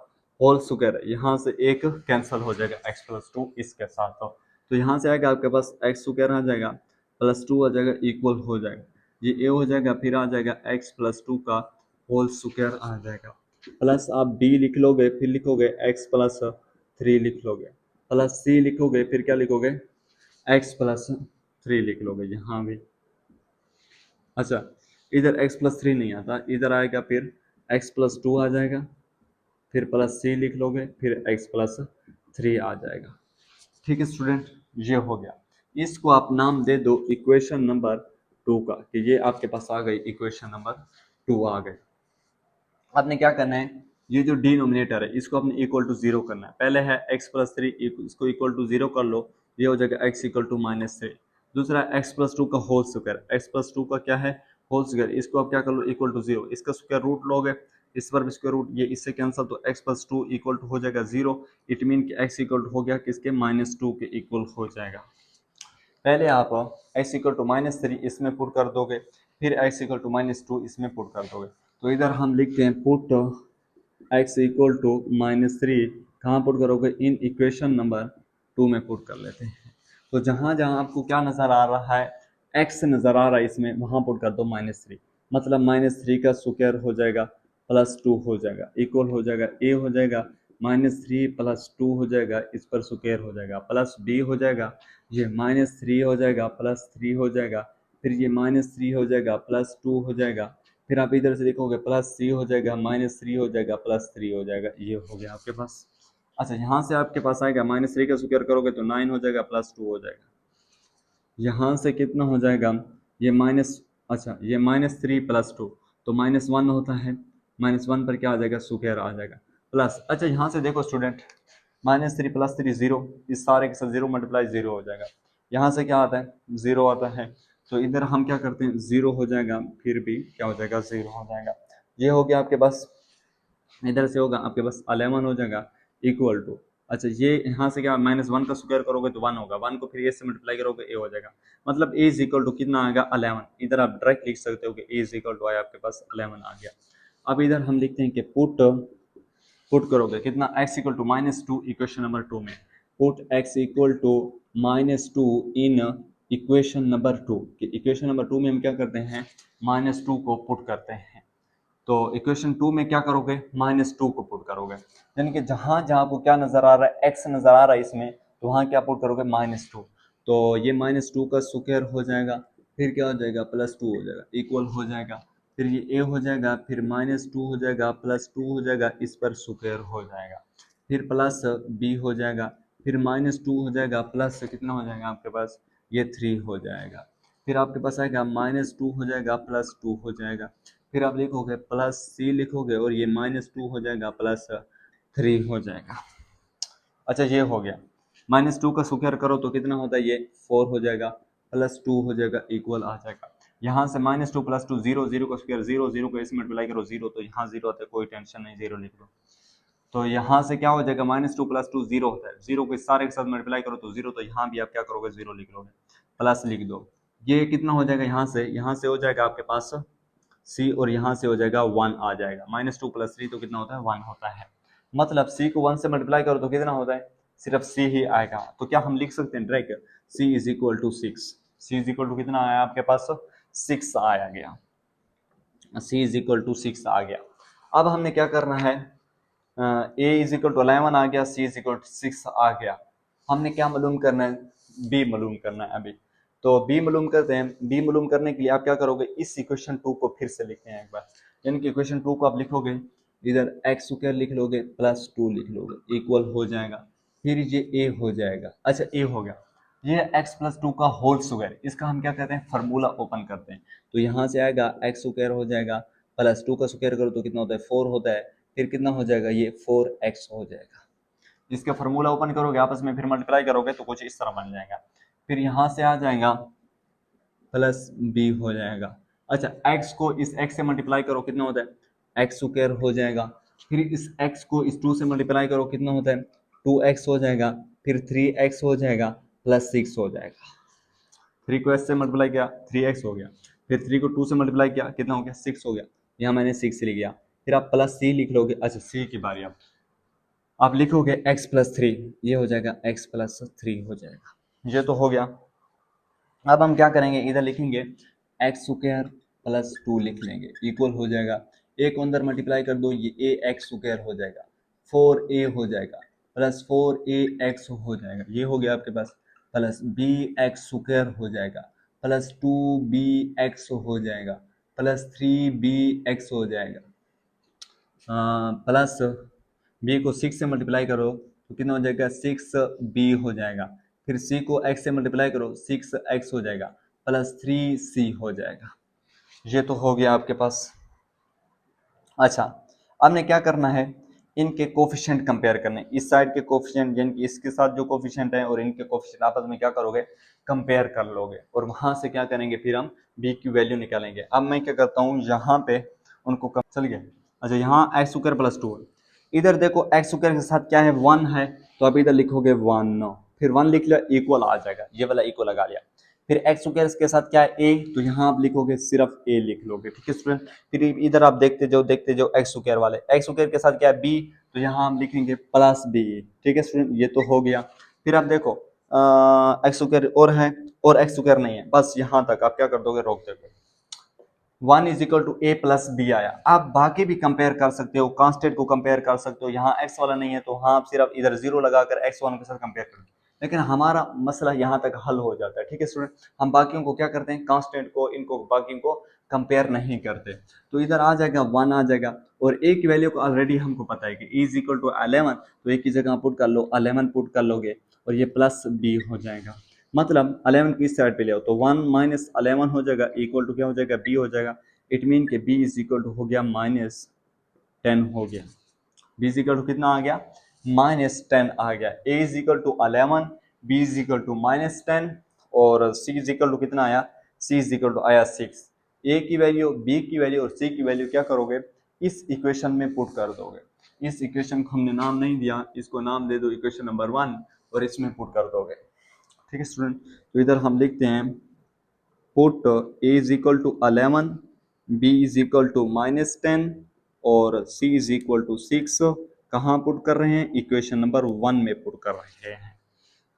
होल स्क्वायर है, यहाँ से एक कैंसिल हो जाएगा x प्लस 2 इसके साथ, तो यहाँ से आएगा आपके पास x स्क्वायर आ जाएगा प्लस 2 आ जाएगा इक्वल हो जाएगा, ये a हो जाएगा, फिर आ जाएगा x प्लस 2 का होल स्क्वायर आ जाएगा, प्लस आप b लिख लोगे, फिर लिखोगे x प्लस 3 लिख लोगे, प्लस c लिखोगे, फिर क्या लिखोगे x प्लस 3 लिख लोगे यहाँ भी। अच्छा इधर x प्लस 3 नहीं आता, इधर आएगा फिर x प्लस 2 आ जाएगा, फिर प्लस c लिख लोगे, फिर x प्लस 3 आ जाएगा, ठीक है स्टूडेंट, ये हो गया। इसको आप नाम दे दो इक्वेशन नंबर 2 का, कि ये आपके पास आ गई इक्वेशन नंबर 2 आ गई। आपने क्या करना है, ये जो डिनोमिनेटर है इसको आपने इक्वल टू 0 करना है, पहले है x प्लस 3 इसको इक्वल टू 0 कर लो, ये हो जाएगा x इक्वल टू माइनस 3, दूसरा x प्लस 2 का होल स्क्वायर, x प्लस 2 का क्या है होल स्क्वायर, इसको आप क्या कर लो इक्वल टू 0, इसका स्क्वायर रूट लोगे, इस पर भी स्क्वायर रूट, ये इससे कैंसिल, तो x प्लस 2 इक्वल टू हो जाएगा 0, इट मीन कि x इक्वल टू हो गया किसके, -2 के इक्वल हो जाएगा। पहले आप x इक्वल टू -3 इसमें पुट कर दोगे, फिर x इक्वल टू -2 इसमें पुट कर दोगे, तो इधर हम लिखते हैं पुट x इक्वल टू -3 कहाँ पुट करोगे, इन इक्वेशन नंबर 2 में पुट कर लेते हैं। तो जहाँ जहाँ आपको क्या नज़र आ रहा है, x नज़र आ रहा है इसमें, वहाँ पुट कर दो -3, मतलब -3 का स्क्वायर हो जाएगा +2 हो जाएगा, इक्वल हो जाएगा a हो जाएगा -3 + 2 हो जाएगा, इस पर स्क्वायर हो जाएगा, प्लस b हो जाएगा, ये -3 हो जाएगा +3 हो जाएगा, फिर ये -3 हो जाएगा +2 हो जाएगा, फिर आप इधर से लिखोगे +3 हो जाएगा -3 हो जाएगा +3 हो जाएगा, ये हो गया आपके पास। अच्छा यहाँ से आपके पास आएगा -3 का स्क्वायर करोगे तो 9 हो जाएगा +2 हो जाएगा, यहाँ से कितना हो जाएगा, ये माइनस, अच्छा ये -3 + 2 तो -1 होता है, -1 पर क्या आ जाएगा स्क्वायर आ जाएगा प्लस, अच्छा यहाँ से देखो स्टूडेंट -3 + 3 0, इस सारे के साथ 0 मल्टीप्लाई 0 हो जाएगा, यहाँ से क्या आता है 0 आता है, तो इधर हम क्या करते हैं, 0 हो जाएगा, फिर भी क्या हो जाएगा, 0 हो जाएगा। ये हो गया आपके पास, इधर से होगा आपके पास 11 हो जाएगा इक्वल टू, अच्छा ये यहाँ से क्या, -1 का स्क्वायर करोगे तो 1 होगा, 1 को फिर ए से मल्टीप्लाई करोगे ए हो जाएगा, मतलब ए इज इक्वल टू कितना आएगा 11। इधर आप डायरेक्ट लिख सकते हो कि ए इज इक्वल टू आया आपके पास 11 आ गया। अब इधर हम लिखते हैं कि पुट करोगे कितना, x equal to -2 equation number 2 में, put x equal to -2 in equation number 2। Equation number 2 में हम क्या करते हैं, -2 को पुट करते हैं। तो इक्वेशन 2 में क्या करोगे, -2 को पुट करोगे, यानी कि जहां जहां आपको क्या नजर आ रहा है, x नजर आ रहा है इसमें, तो वहां क्या पुट करोगे, -2। तो ये -2 का स्क्वायर हो जाएगा, फिर क्या हो जाएगा, +2 हो जाएगा, इक्वल हो जाएगा, फिर ये a हो जाएगा, फिर -2 हो जाएगा, +2 हो जाएगा, इस पर स्क्वायर हो जाएगा, फिर प्लस b हो जाएगा, फिर -2 हो जाएगा, प्लस कितना हो जाएगा आपके पास, ये 3 हो जाएगा, फिर आपके पास आएगा -2 हो जाएगा, +2 हो जाएगा, फिर आप लिखोगे प्लस सी लिखोगे, और ये -2 हो जाएगा, +3 हो जाएगा। अच्छा ये हो गया, -2 का स्क्वायर करो तो कितना होता है, ये 4 हो जाएगा, +2 हो जाएगा, इक्वल आ जाएगा। यहाँ से -2 + 2 0, 0 का स्क्वायर 0, 0 को इसमें मल्टीप्लाई करो 0, तो यहाँ 0 आता है, कोई टेंशन नहीं, 0 लिख लो। तो यहाँ से क्या हो जाएगा, -2 + 2 0 होता है, 0 को इस सारे के साथ मल्टीप्लाई करो तो 0, तो यहाँ भी आप क्या करोगे, 0 लिख लोगे, प्लस लिख दो। ये कितना हो जाएगा, यहाँ से हो जाएगा आपके पास सी, और यहाँ से हो जाएगा 1 आ जाएगा, -2 + 3 तो कितना होता है, 1 होता है, मतलब सी को 1 से मल्टीप्लाई करो तो कितना होता है, सिर्फ सी ही आएगा। तो क्या हम लिख सकते हैं direct, C is equal to 6, C is equal to कितना आया आपके पास, 6 आया गया, सी इज इक्वल टू 6 आ गया। अब हमने क्या करना है, ए इज इक्वल टू 11 आ गया, सी इज इक्वल टू 6 आ गया, हमने क्या मालूम करना है, बी मालूम करना है अभी। तो बी मालूम करते हैं, बी मालूम करने के लिए आप क्या करोगे, इस इक्वेशन 2 को फिर से लिखते हैं एक बार, यानी कि इक्वेशन 2 को आप लिखोगे, इधर एक्स स्क्वायर लिख लोगे, +2 लिख लोगे, इक्वल हो जाएगा, फिर ये ए हो जाएगा, अच्छा ए हो गया, ये x + 2 का होल स्क्वायर, इसका हम क्या कहते हैं, फार्मूला ओपन करते हैं। तो यहाँ से आएगा एक्स स्क्वायर हो जाएगा, +2 का स्क्वायर करो तो कितना होता है, 4 होता है, फिर कितना हो जाएगा, ये 4x हो जाएगा। इसका फार्मूला ओपन करोगे आपस में, फिर मल्टीप्लाई करोगे तो कुछ इस तरह बन जाएगा, फिर यहाँ से आ जाएगा +b हो जाएगा। अच्छा x को इस x से मल्टीप्लाई करो, कितना होता है, x स्क्वायर हो जाएगा, फिर इस x को इस 2 से मल्टीप्लाई करो, कितना होता है, 2x हो जाएगा, फिर 3x हो जाएगा, +6 हो जाएगा, 3 को s से मल्टीप्लाई किया 3x हो गया, फिर 3 को 2 से मल्टीप्लाई किया, कितना हो गया, 6 हो गया, यहाँ मैंने 6 लिख गया, फिर आप +c लिख लोगे। अच्छा c की बारी, आप लिखोगे x + 3, ये हो जाएगा x + 3 हो जाएगा, ये तो हो गया। अब हम क्या करेंगे, इधर लिखेंगे एक्स स्क्वायर +2 लिख लेंगे, इक्वल हो जाएगा, ए को अंदर मल्टीप्लाई कर दो, ये ए एक्स स्क्वायर हो जाएगा, 4a हो जाएगा, +4ax हो जाएगा, ये हो गया आपके पास, प्लस बी एक्स स्क्वायर हो जाएगा, +2bx हो जाएगा, +3bx हो जाएगा, प्लस बी को 6 से मल्टीप्लाई करो तो कितना हो जाएगा, 6b हो जाएगा, फिर c को x से मल्टीप्लाई करो 6x हो जाएगा, +3c हो जाएगा, ये तो हो गया आपके पास। अच्छा हमने क्या करना है, इनके कोफिशिएंट कंपेयर करने, इस साइड के कोफिशिएंट यानी कि इसके साथ जो कोफिशिएंट है और इनके कोफिशिएंट आपस में क्या करोगे, कंपेयर कर लोगे, और वहां से क्या करेंगे, फिर हम b की वैल्यू निकालेंगे। अब मैं क्या करता हूँ, यहाँ पे उनको चल गया, अच्छा यहाँ x² + 2, इधर देखो x² के साथ क्या है, 1 है, तो अब इधर लिखोगे 1, फिर 1 लिख लिया, इक्वल आ जाएगा, ये वाला इक्वल लगा लिया, फिर x² के साथ क्या है, a, तो यहाँ आप लिखोगे सिर्फ a लिख लोगे, ठीक है स्टूडेंट। फिर इधर आप देखते जाओ x² वाले, x² के साथ क्या है, b, तो यहाँ हम लिखेंगे +b, ठीक है स्टूडेंट, ये तो हो गया। फिर आप देखो x² और है और x² नहीं है, बस यहाँ तक आप क्या कर दोगे, रोक दोगे, 1 = a + b आया। आप बाकी भी कंपेयर कर सकते हो, कांस्टेंट को कंपेयर कर सकते हो, यहाँ x वाला नहीं है तो हाँ आप सिर्फ इधर 0 लगाकर x1 के साथ कंपेयर करो, लेकिन हमारा मसला यहाँ तक हल हो जाता है, ठीक है स्टूडेंट। हम बाकियों को क्या करते हैं, कांस्टेंट को, इनको बाकियों को कंपेयर नहीं करते। तो इधर आ जाएगा 1 आ जाएगा, और a की वैल्यू को ऑलरेडी हमको पता है कि e = 11, तो a की जगह पुट कर लो, 11 पुट कर लोगे, और ये +b हो जाएगा, मतलब 11 को इस साइड पे ले आओ तो 1 - 11 हो जाएगा, इक्वल टू क्या हो जाएगा, b हो जाएगा। इट मीन के b = हो गया -10 हो गया, b = कितना आ गया, -10 आ गया। a = 11, b = -10, और c = कितना आया, सी इज इक्वल टू आया 6, ए की वैल्यू, बी की वैल्यू और सी की वैल्यू क्या करोगे, इस इक्वेशन में पुट कर दोगे। इस इक्वेशन को हमने नाम नहीं दिया, इसको नाम दे दो इक्वेशन नंबर 1 और इसमें पुट कर दोगे। ठीक है स्टूडेंट, तो इधर हम लिखते हैं put A is equal to 11, B is equal to -10 और सी इज इक्वल टू 6। कहाँ पुट कर रहे हैं, इक्वेशन नंबर 1 में पुट कर रहे हैं।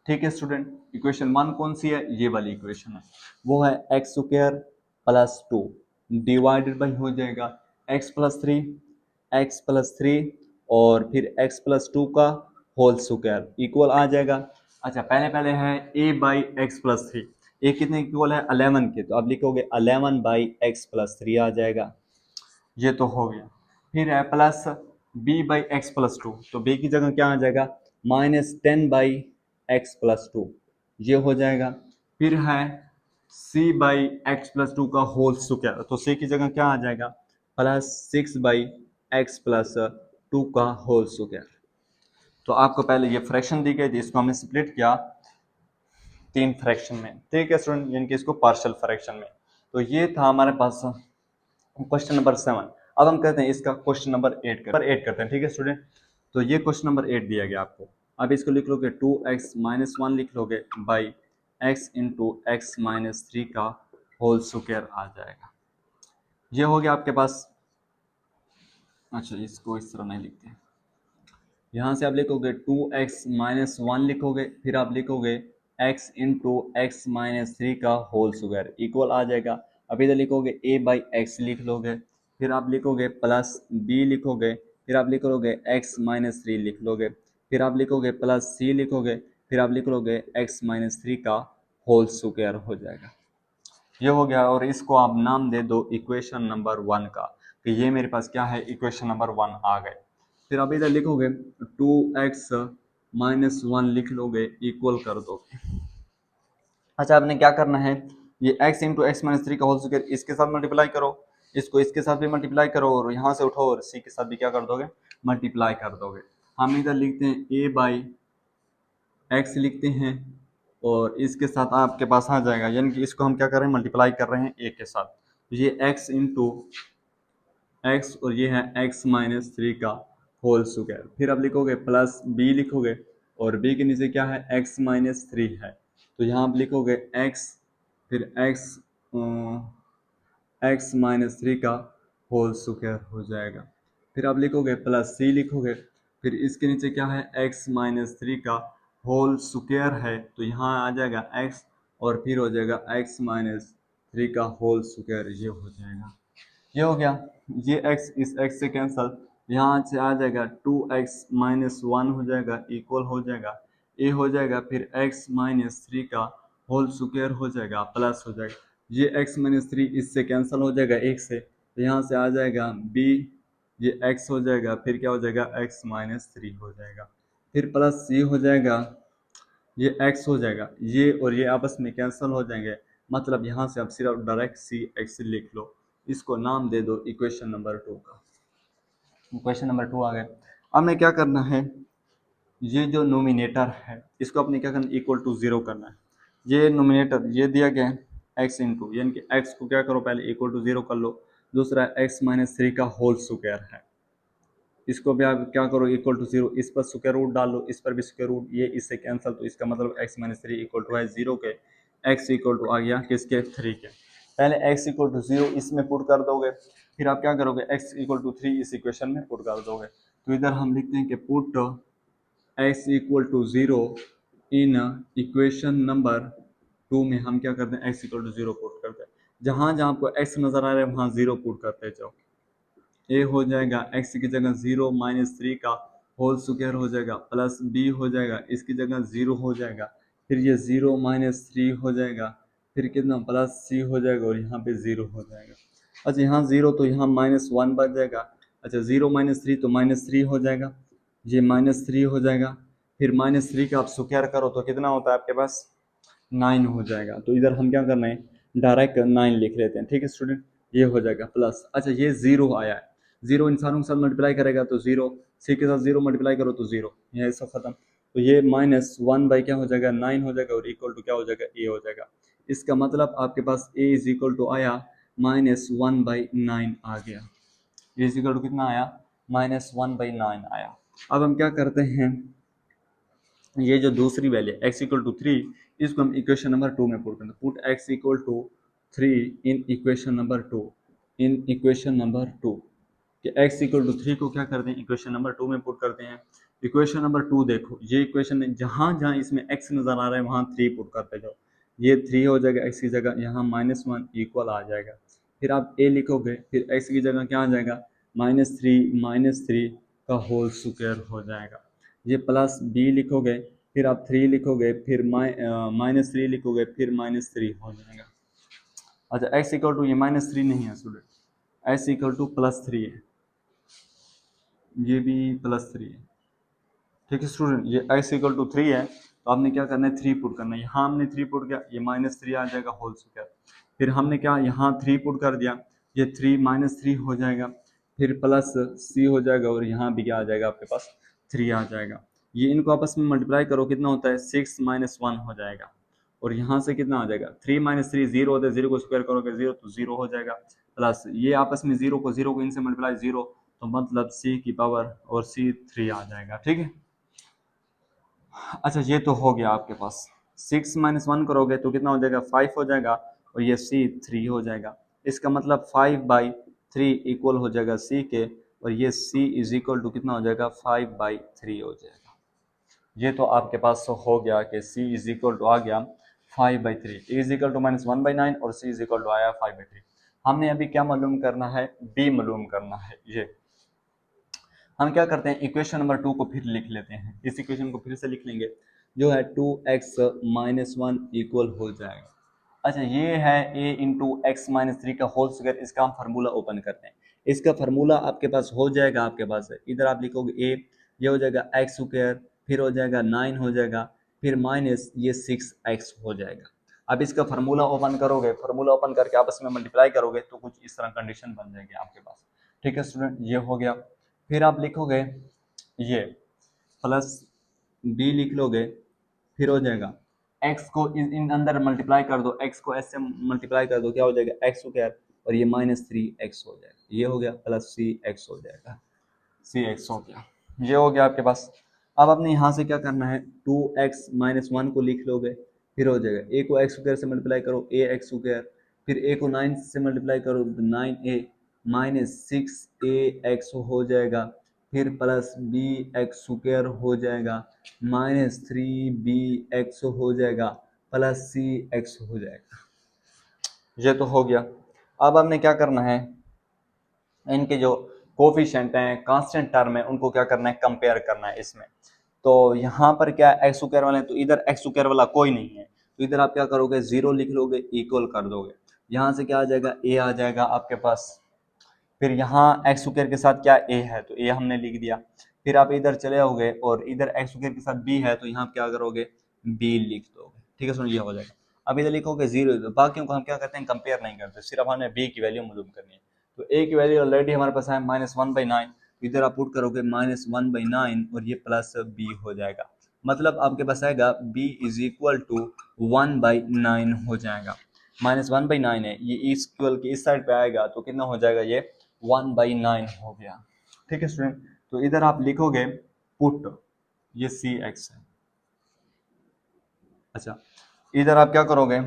ठीक है स्टूडेंट, इक्वेशन 1 कौन सी है, ये वाली इक्वेशन है, वो है x square plus 2 divided by हो जाएगा एक्स प्लस थ्री और फिर एक्स प्लस 2 का होल स्क्वायर इक्वल आ जाएगा। अच्छा पहले है a बाई एक्स प्लस 3, ए कितने इक्वल है 11 के, तो आप लिखोगे 11 बाई एक्स प्लस 3 आ जाएगा, ये तो हो गया। फिर है plus b by x plus 2, तो b की जगह क्या आ जाएगा -10 बाई एक्स प्लस 2, ये हो जाएगा। फिर है c बाई एक्स प्लस 2 का होल स्क्वायर, तो c की जगह क्या आ जाएगा +6 बाई एक्स प्लस 2 का होल स्क्वायर। तो आपको पहले ये फ्रैक्शन दी गई थी, इसको हमने स्प्लिट किया 3 फ्रैक्शन में। ठीक है स्टूडेंट, यानी कि इसको पार्शियल फ्रैक्शन में। तो ये था हमारे पास क्वेश्चन नंबर 7। अब हम कहते हैं इसका क्वेश्चन नंबर 8 करते हैं। ठीक है स्टूडेंट, तो ये क्वेश्चन नंबर 8 दिया गया आपको। अब इसको लिख लोगे 2x - 1 लिख लोगे by x into x minus 3 का होल स्क्वायर आ जाएगा। ये हो गया आपके पास। अच्छा इसको इस तरह नहीं लिखते, यहाँ से आप लिखोगे 2x - 1 लिखोगे, फिर आप लिखोगे x इंटू एक्स माइनस 3 का होल स्क्वायर इक्वल आ जाएगा। अब इधर लिखोगे a बाई एक्स लिख लोगे, फिर आप लिखोगे प्लस b लिखोगे, फिर आप लिखोगे x माइनस 3 लिख लोगे, फिर आप लिखोगे प्लस c लिखोगे, फिर आप लिख लोगे x माइनस 3 का होल स्क्वायर हो जाएगा। ये हो गया, और इसको आप नाम दे दो इक्वेशन नंबर 1 का, कि ये मेरे पास क्या है इक्वेशन नंबर 1 आ गए। फिर आप इधर लिखोगे 2x - 1 लिख लोगे इक्वल कर दोगे। अच्छा आपने क्या करना है, ये x इंटू एक्स माइनस 3 का होल स्क्वायर इसके साथ मल्टीप्लाई करो, इसको इसके साथ भी मल्टीप्लाई करो और यहाँ से उठो और c के साथ भी क्या कर दोगे मल्टीप्लाई कर दोगे। हम इधर लिखते हैं a बाई एक्स लिखते हैं और इसके साथ आपके पास आ जाएगा, यानी कि इसको हम क्या कर रहे हैं मल्टीप्लाई कर रहे हैं a के साथ। तो ये x इंटू एक्स और ये है x माइनस 3 का होल स्क्वायर। फिर आप लिखोगे प्लस b लिखोगे और b के नीचे क्या है x माइनस 3 है, तो यहाँ आप लिखोगे x, फिर x माइनस 3 का होल स्क्वायर हो जाएगा। फिर आप लिखोगे प्लस c लिखोगे, फिर इसके नीचे क्या है x माइनस 3 का होल स्क्वायर है, तो यहाँ आ जाएगा x और फिर हो जाएगा x माइनस 3 का होल स्क्वायर, ये हो जाएगा। ये हो गया, ये x इस x से कैंसल, यहाँ से आ जाएगा 2x - 1 हो जाएगा इक्वल हो जाएगा a हो जाएगा, फिर x माइनस 3 का होल स्क्वायर हो जाएगा प्लस हो जाएगा, ये x माइनस 3 इससे कैंसिल हो जाएगा एक से, तो यहाँ से आ जाएगा b, ये x हो जाएगा, फिर क्या हो जाएगा x माइनस 3 हो जाएगा, फिर प्लस c हो जाएगा, ये x हो जाएगा, ये और ये आपस में कैंसिल हो जाएंगे, मतलब यहाँ से आप सिर्फ डायरेक्ट c x लिख लो, इसको नाम दे दो इक्वेशन नंबर 2 का। इक्वेशन नंबर 2 आ गया। अब हमें क्या करना है, ये जो नोमिनेटर है इसको अपने क्या करना इक्वल टू 0 करना है। ये नोमिनेटर ये दिया गया है x इंटू, यानी कि x को क्या करो पहले इक्वल टू 0 कर लो, दूसरा x माइनस 3 का होल स्क्वायर है, इसको भी आप क्या करो इक्वल टू 0, इस पर स्क्वायर रूट डाल लो, इस पर भी स्क्वायर रूट, ये इससे कैंसिल, तो इसका मतलब x माइनस 3 इक्वल टू है 0 के, x इक्वल टू आ गया किसके 3 के। पहले x इक्वल टू 0 इसमें पुट कर दोगे, फिर आप क्या करोगे x इक्वल टू 3 इस इक्वेशन में पुट कर दोगे। तो इधर हम लिखते हैं कि put x equal to 0 in equation number 2 में हम क्या करते हैं x इक्वल टू 0 पुट करते हैं, जहाँ जहाँ आपको x नजर आ रहा है वहाँ 0 पुट करते जाओ। a हो जाएगा x की जगह 0 माइनस 3 का होल स्क्वायर हो जाएगा, प्लस b हो जाएगा इसकी जगह 0 हो जाएगा, फिर ये 0 माइनस 3 हो जाएगा, फिर कितना प्लस c हो जाएगा और यहाँ पे 0 हो जाएगा। अच्छा यहाँ 0 तो यहाँ -1 बच जाएगा, अच्छा 0 माइनस 3 तो -3 हो जाएगा, ये -3 हो जाएगा, फिर -3 का आप स्क्वायर करो तो कितना होता है आपके पास 9 हो जाएगा। तो इधर हम क्या कर रहे हैं डायरेक्ट 9 लिख लेते हैं। ठीक है स्टूडेंट, ये हो जाएगा प्लस, अच्छा ये 0 आया है, 0 इंसानों के साथ मल्टीप्लाई करेगा तो 0, सी के साथ 0 मल्टीप्लाई करो तो 0, यह सब खत्म। तो ये -1 क्या हो जाएगा 9 हो जाएगा और इक्वल टू क्या हो जाएगा ए हो जाएगा। इसका मतलब आपके पास ए इज इक्वल टू आया -1/9 आ गया। ए इज इक्वल टू कितना आया -1/9 आया। अब हम क्या करते हैं, ये जो दूसरी वैल्यू x इक्वल टू 3 इसको हम इक्वेशन नंबर 2 में पुट करते हैं। Put x equal to 3 in equation number 2, in equation number 2 कि x इक्वल टू 3 को क्या करते हैं इक्वेशन नंबर 2 में पुट करते हैं। इक्वेशन नंबर 2 देखो, ये इक्वेशन जहाँ जहाँ इसमें x नज़र आ रहा है वहाँ 3 पुट करते जाओ। ये 3 हो जाएगा x की जगह, यहाँ -1 इक्वल आ जाएगा। फिर आप a लिखोगे, फिर x की जगह क्या आ जाएगा -3 का होल स्क्वायर हो जाएगा। ये प्लस b लिखोगे, फिर आप 3 लिखोगे, फिर -3 लिखोगे, फिर -3 हो जाएगा। अच्छा x इक्वल टू ये -3 नहीं है स्टूडेंट, x इक्वल टू +3 है, ये भी +3 है। ठीक है स्टूडेंट, ये x इक्वल टू 3 है तो आपने क्या करना है 3 पुट करना है। यहाँ हमने 3 पुट किया, ये -3 आ जाएगा होल स्क्वायर। फिर हमने क्या यहाँ 3 पुट कर दिया, ये 3 -3 हो जाएगा, फिर प्लस c हो जाएगा और यहाँ भी क्या आ जाएगा आपके पास 3 आ जाएगा। ये इनको आपस में मल्टीप्लाई करो, कितना होता है 6 - 1 हो जाएगा। और यहाँ से कितना आ जाएगा 3 - 3 0 होता है, 0 को स्क्वायर करोगे 0 तो 0 हो जाएगा, प्लस ये आपस में 0 को इनसे मल्टीप्लाई 0 तो मतलब c की पावर और c 3 आ जाएगा। ठीक है, अच्छा ये तो हो गया आपके पास। 6 - 1 करोगे तो कितना हो जाएगा 5 हो जाएगा और ये c 3 हो जाएगा। इसका मतलब 5/3 इक्वल हो जाएगा c के, और ये c इज इक्वल टू कितना हो जाएगा 5/3 हो जाएगा। ये तो आपके पास हो गया कि c इज इक्वल टू आ गया 5/3, a इज इक्वल टू -1/9 और c इज इक्वल टू आया 5/3। हमने अभी क्या मालूम करना है, b मालूम करना है। ये हम क्या करते हैं इक्वेशन नंबर 2 को फिर लिख लेते हैं, इस इक्वेशन को फिर से लिख लेंगे, जो है 2x - 1 इक्वल हो जाएगा। अच्छा ये है a इंटू एक्स माइनस 3 का होल स्क्वायर, इसका हम फार्मूला ओपन करते हैं। इसका फार्मूला आपके पास हो जाएगा, आपके पास है इधर आप लिखोगे a, ये हो जाएगा एक्स स्क्वायर, फिर हो जाएगा 9 हो जाएगा, फिर माइनस ये 6x हो जाएगा। अब इसका फार्मूला ओपन करोगे, फार्मूला ओपन करके आपस में मल्टीप्लाई करोगे तो कुछ इस तरह कंडीशन बन जाएगी आपके पास। ठीक है स्टूडेंट, ये हो गया। फिर आप लिखोगे ये प्लस b लिख लोगे, फिर हो जाएगा x को इन अंदर मल्टीप्लाई कर दो, x को s से मल्टीप्लाई कर दो, क्या हो जाएगा x स्क्वायर और ये -3x हो जाएगा, ये हो गया प्लस cx हो जाएगा, cx हो गया, ये हो गया आपके पास। अब आपने यहाँ से क्या करना है 2x - 1 को लिख लोगे, फिर हो जाएगा a को x स्क्वायर से मल्टीप्लाई करो ax स्क्वायर, फिर a को 9 से मल्टीप्लाई करो 9a -6ax हो जाएगा, फिर प्लस bx स्क्वायर हो जाएगा, -3bx हो जाएगा, प्लस cx हो जाएगा। ये तो हो गया। अब हमने क्या करना है, इनके जो कोफिशिएंट हैं, कांस्टेंट टर्म है, उनको क्या करना है कंपेयर करना है इसमें। तो यहाँ पर क्या एक्स स्क्वायर वाले हैं, तो इधर एक्स स्क्वायर वाला कोई नहीं है, तो इधर आप क्या करोगे 0 लिख लोगे, इक्वल कर दोगे, यहाँ से क्या आ जाएगा a आ जाएगा आपके पास। फिर यहाँ एक्स स्क्वायर के साथ क्या a है, तो a हमने लिख दिया। फिर आप इधर चले आओगे और इधर एक्स स्क्वायर के साथ b है, तो यहाँ क्या करोगे b लिख दोगे। ठीक है सुनो, ये हो जाएगा। अब इधर लिखोगे 0, तो बाकियों को हम क्या करते हैं कंपेयर नहीं करते, सिर्फ हमें b की वैल्यू मालूम करनी है। तो a की वैल्यू ऑलरेडी हमारे पास है -1/9, इधर आप पुट करोगे -1/9 और ये प्लस b हो जाएगा, मतलब आपके पास आएगा b इज इक्वल टू 1/9 हो जाएगा। -1/9 है, ये इस इक्वल के इस साइड पे आएगा तो कितना हो जाएगा, ये 1/9 हो गया। ठीक है स्टूडेंट, तो इधर आप लिखोगे पुट ये cx है। अच्छा इधर आप क्या करोगे,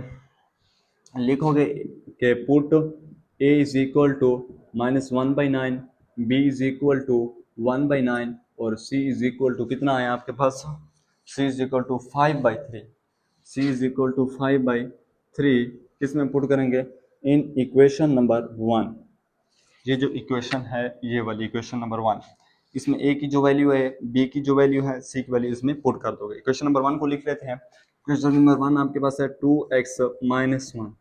लिखोगे कि put a is equal to -1/9, b is equal to 1/9 और c इज इक्वल टू कितना आया आपके पास, c is equal to 5/3, c is equal to 5/3 किसमें पुट करेंगे, इन इक्वेशन नंबर 1। ये जो इक्वेशन है ये वाली इक्वेशन नंबर 1, इसमें a की जो वैल्यू है, b की जो वैल्यू है, c की वैल्यू इसमें पुट कर दोगे। इक्वेशन नंबर 1 को लिख लेते हैं। इक्वेशन नंबर 1 आपके पास है 2x - 1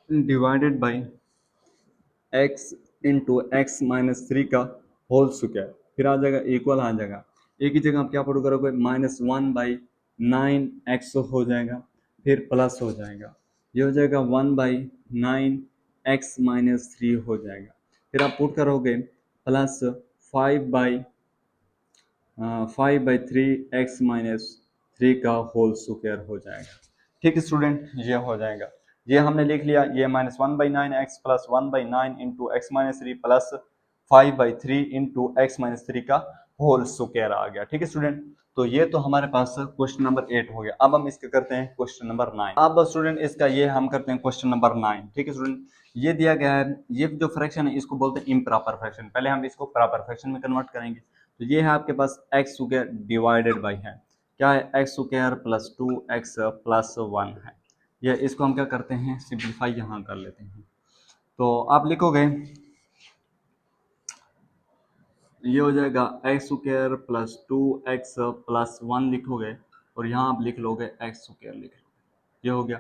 divided by x into x minus 3 का होल स्क्वायर, फिर आ जाएगा इक्वल आ जाएगा, a की जगह आप क्या पुट करोगे -1/9x हो जाएगा, फिर प्लस हो जाएगा, ये हो जाएगा 1/9x माइनस 3 हो जाएगा, फिर आप पुट करोगे प्लस 5/3 5/3 x-3 का होल स्क्वायर हो जाएगा। ठीक है स्टूडेंट, ये हो जाएगा, ये हमने लिख लिया। ये -1/9x plus 1/9 into x minus three plus 5/3 into x minus three का होल स्क्वायर आ गया। ठीक है स्टूडेंट, तो ये तो हमारे पास क्वेश्चन नंबर 8 हो गया। अब हम इसका करते हैं क्वेश्चन नंबर 9। अब स्टूडेंट इसका ये हम करते हैं क्वेश्चन नंबर 9। ठीक है स्टूडेंट, ये दिया गया है, ये जो फ्रैक्शन है इसको बोलते हैं इम्प्रॉपर फ्रैक्शन। पहले हम इसको प्रॉपर फ्रैक्शन में कन्वर्ट करेंगे। तो ये है आपके पास एक्स स्क्वायर डिवाइडेड बाई है क्या है, x square plus 2x plus 1 है। ये इसको हम क्या करते हैं, सिंप्लीफाई यहाँ कर लेते हैं। तो आप लिखोगे, ये हो जाएगा x square plus 2x plus 1 लिखोगे, और यहाँ आप लिख लोगे एक्स स्क्वायर लिख लोगे, ये हो गया।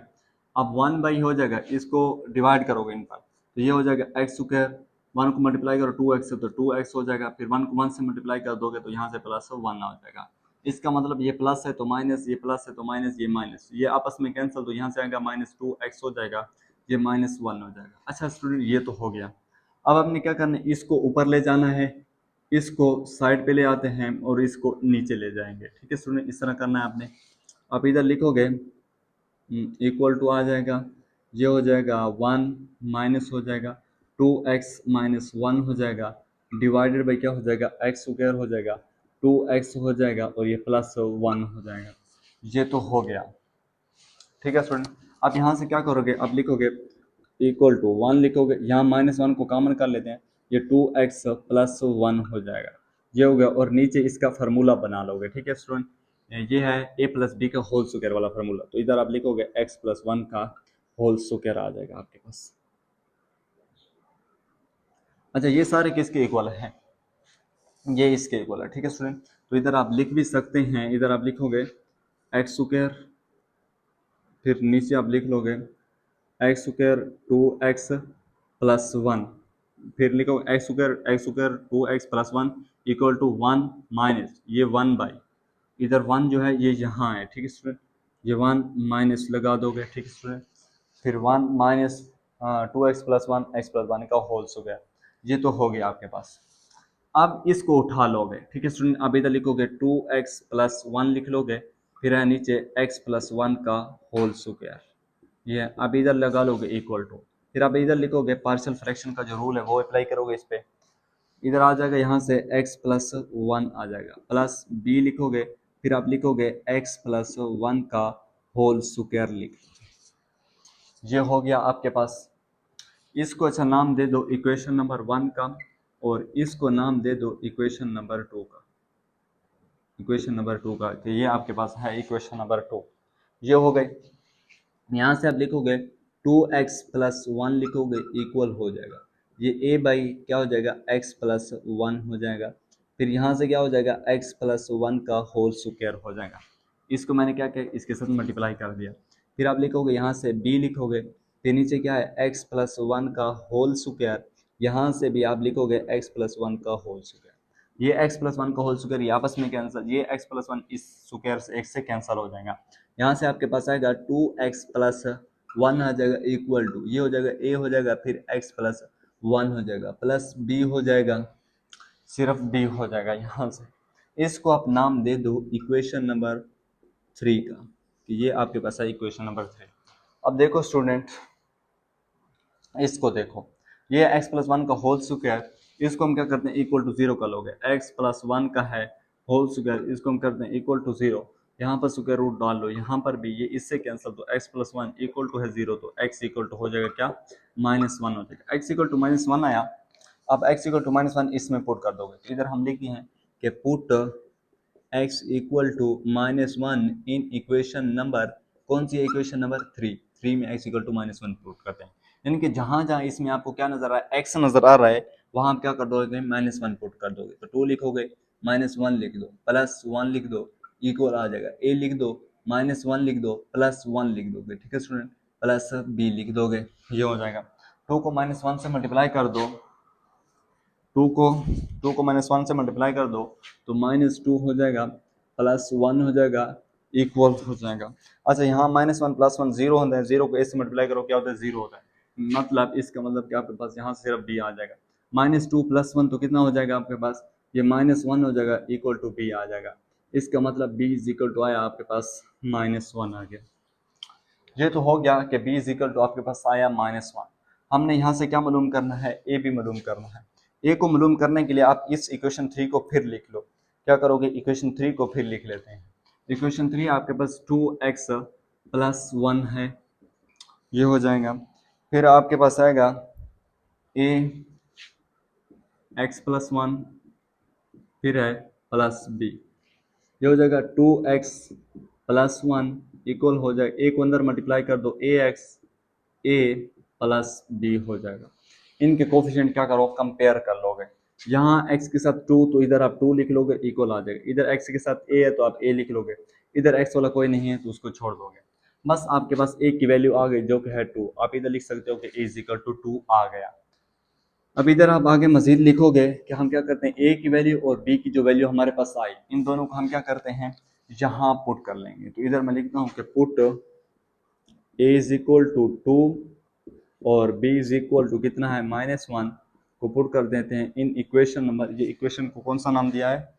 अब 1/, हो जाएगा, इसको डिवाइड करोगे इन पर, तो ये हो जाएगा एक्स स्क्वायर, 1 को मल्टीप्लाई करो 2x से तो 2x हो जाएगा, फिर 1 को 1 से मल्टीप्लाई कर दोगे तो यहाँ से प्लस 1 आ जाएगा। इसका मतलब ये प्लस है तो माइनस, ये प्लस है तो माइनस, ये माइनस, ये आपस में कैंसिल, तो यहाँ से आएगा -2x हो जाएगा, ये -1 हो जाएगा। अच्छा स्टूडेंट, ये तो हो गया। अब आपने क्या करना है, इसको ऊपर ले जाना है, इसको साइड पे ले आते हैं और इसको नीचे ले जाएंगे। ठीक है स्टूडेंट, इस तरह करना है आपने। आप इधर लिखोगे इक्वल टू आ जाएगा, ये हो जाएगा 1 माइनस हो जाएगा 2x माइनस 1 हो जाएगा, डिवाइडेड बाई क्या हो जाएगा, एक्स स्क्वायर हो जाएगा, 2x हो जाएगा और ये प्लस 1 हो जाएगा। ये तो हो गया। ठीक है स्टूडेंट, आप यहाँ से क्या करोगे, आप लिखोगे इक्वल टू 1 लिखोगे, यहाँ -1 को कॉमन कर लेते हैं, ये 2x प्लस 1 हो जाएगा, ये हो गया, और नीचे इसका फार्मूला बना लोगे। ठीक है स्टूडेंट, ये है a प्लस बी का होल स्क्वायर वाला फार्मूला, तो इधर आप लिखोगे x प्लस 1 का होल स्क्वायर आ जाएगा आपके पास। अच्छा, ये सारे किसके इक्वल हैं, ये इसके इक्वल है। ठीक है स्टूडेंट, तो इधर आप लिख भी सकते हैं, इधर आप लिखोगे एक्स स्क्वायर, फिर नीचे आप लिख लोगे एक्स स्क्वायर 2x प्लस 1, फिर लिखो x square 2x plus 1 equal to 1 minus ये 1/, इधर 1 जो है ये यहाँ है। ठीक है स्टूडेंट, ये 1 माइनस लगा दोगे। ठीक है स्टूडेंट, फिर 1 minus 2x plus 1 x plus 1 का होल स्क्वायर, ये तो हो गया आपके पास। अब इसको उठा लोगे। ठीक है स्टूडेंट, अब इधर लिखोगे 2x प्लस 1 लिख लोगे, फिर है नीचे x प्लस 1 का होल स्क्वायर, ये अब इधर लगा लोगे इक्वल टू, फिर आप इधर लिखोगे पार्शियल फ्रैक्शन का जो रूल है वो अप्लाई करोगे इस पे, इधर आ जाएगा, यहाँ से x प्लस 1 आ जाएगा, प्लस b लिखोगे, फिर आप लिखोगे x प्लस 1 का होल स्क्वायर लिख, ये हो गया आपके पास। इसको अच्छा नाम दे दो इक्वेशन नंबर 1 का, और इसको नाम दे दो इक्वेशन नंबर 2 का, इक्वेशन नंबर 2 का, तो ये आपके पास है इक्वेशन नंबर 2, ये हो गई। यहाँ से आप लिखोगे 2x प्लस 1 लिखोगे इक्वल हो जाएगा, ये a बाई क्या हो जाएगा, x प्लस 1 हो जाएगा, फिर यहाँ से क्या हो जाएगा, x प्लस 1 का होल स्क्वायर हो जाएगा। इसको मैंने क्या किया, इसके साथ मल्टीप्लाई कर दिया, फिर आप लिखोगे यहाँ से b लिखोगे, फिर नीचे क्या है, x प्लस 1 का होल स्क्वायर, यहाँ से भी आप लिखोगे x प्लस 1 का होल स्क्वायर, ये x प्लस 1 का होल स्क्वायर ये आपस में कैंसिल, ये x प्लस 1 इस स्क्वायर से x से कैंसिल हो जाएगा। यहाँ से आपके पास आएगा 2x प्लस 1 आ जाएगा इक्वल टू, ये हो जाएगा a हो जाएगा, फिर x प्लस 1 हो जाएगा, प्लस b हो जाएगा, सिर्फ b हो जाएगा। यहाँ से इसको आप नाम दे दो इक्वेशन नंबर 3 का, कि ये आपके पास है इक्वेशन नंबर 3। अब देखो स्टूडेंट, इसको देखो, ये x प्लस 1 का होल स्क्वायर, इसको हम क्या करते हैं, इक्वल टू 0 कर लोगे, x प्लस 1 का है होल स्क्वायर, इसको हम करते हैं इक्वल टू 0, यहाँ पर स्क्वायर रूट डाल लो, यहाँ पर भी ये इससे कैंसिल, तो x प्लस 1 इक्वल टू है 0, तो x इक्वल टू हो जाएगा क्या, -1 हो जाएगा, x इक्वल टू -1 आया। अब x इक्वल टू -1 इसमें पुट कर दोगे, तो इधर हम लिखते हैं कि put x equal to -1 in equation number, कौन सी इक्वेशन नंबर 3 में x इक्वल टू -1 पुट करते हैं, यानी कि जहाँ जहाँ इसमें आपको क्या नजर आ रहा है, x नजर आ रहा है, वहाँ आप क्या कर दोगे, -1 पुट कर दोगे, तो 2 लिखोगे, -1 लिख दो, प्लस 1 लिख दो, इक्वल आ जाएगा, a लिख दो, -1 लिख दो, प्लस 1 लिख दोगे। ठीक है स्टूडेंट, प्लस b लिख दोगे, ये हो जाएगा। 2 को -1 से मल्टीप्लाई कर दो, 2 को -1 से मल्टीप्लाई कर दो तो -2 हो जाएगा, प्लस 1 हो जाएगा, इक्वल हो जाएगा। अच्छा, यहाँ -1 प्लस 1 0 होता है, 0 को a से मल्टीप्लाई करो क्या होता है, 0 होता है, मतलब इसका मतलब कि आपके पास यहाँ से सिर्फ b आ जाएगा। -2 प्लस 1 तो कितना हो जाएगा आपके पास, ये -1 हो जाएगा इक्वल टू बी आ जाएगा। इसका मतलब बी इज इक्वल टू आया आपके पास -1 आ गया। ये तो हो गया कि बी इज इक्वल टू आपके पास आया -1। हमने यहाँ से क्या मालूम करना है, ए भी मालूम करना है। ए को मालूम करने के लिए आप इस इक्वेशन 3 को फिर लिख लो। क्या करोगे, इक्वेशन 3 को फिर लिख लेते हैं। इक्वेशन 3 आपके पास 2x + 1 है, ये हो जाएगा। फिर आपके पास आएगा ए x + 1 फिर है प्लस बी, ये हो जाएगा 2x + 1 इक्वल हो जाएगा, ए को अंदर मल्टीप्लाई कर दो, ax a + b हो जाएगा। इनके कोफिशिएंट क्या करो, कंपेयर कर लोगे। यहाँ x के साथ 2 तो इधर आप 2 लिख लोगे, इक्वल आ जाएगा। इधर x के साथ a है तो आप a लिख लोगे, इधर x वाला कोई नहीं है तो उसको छोड़ दोगे। बस आपके पास a की वैल्यू आ गई जो कि है 2। आप इधर लिख सकते हो कि a = 2 आ गया। अब इधर आप आगे मजीद लिखोगे कि हम क्या करते हैं, ए की वैल्यू और बी की जो वैल्यू हमारे पास आई, इन दोनों को हम क्या करते हैं, यहाँ पुट कर लेंगे। तो इधर मैं लिखता हूँ कि put A is equal to 2 और बी इज इक्वल टू कितना है, -1 को पुट कर देते हैं इन इक्वेशन नंबर, ये इक्वेशन को कौन सा नाम दिया है,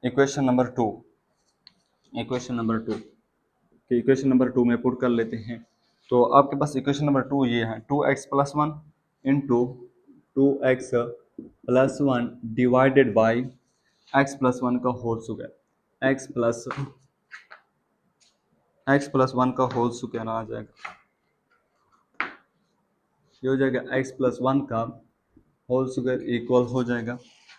इक्वेशन नंबर 2, इक्वेशन नंबर 2 कि इक्वेशन नंबर 2 में पुट कर लेते हैं। तो आपके पास इक्वेशन नंबर 2 ये है, 2x + 1 into 2x + 1 divided by x + 1 का होल स्क्वायर, x + 1 का होल स्क्वायर आ जाएगा। ये हो जाएगा x + 1 का होल स्क्वायर इक्वल हो जाएगा।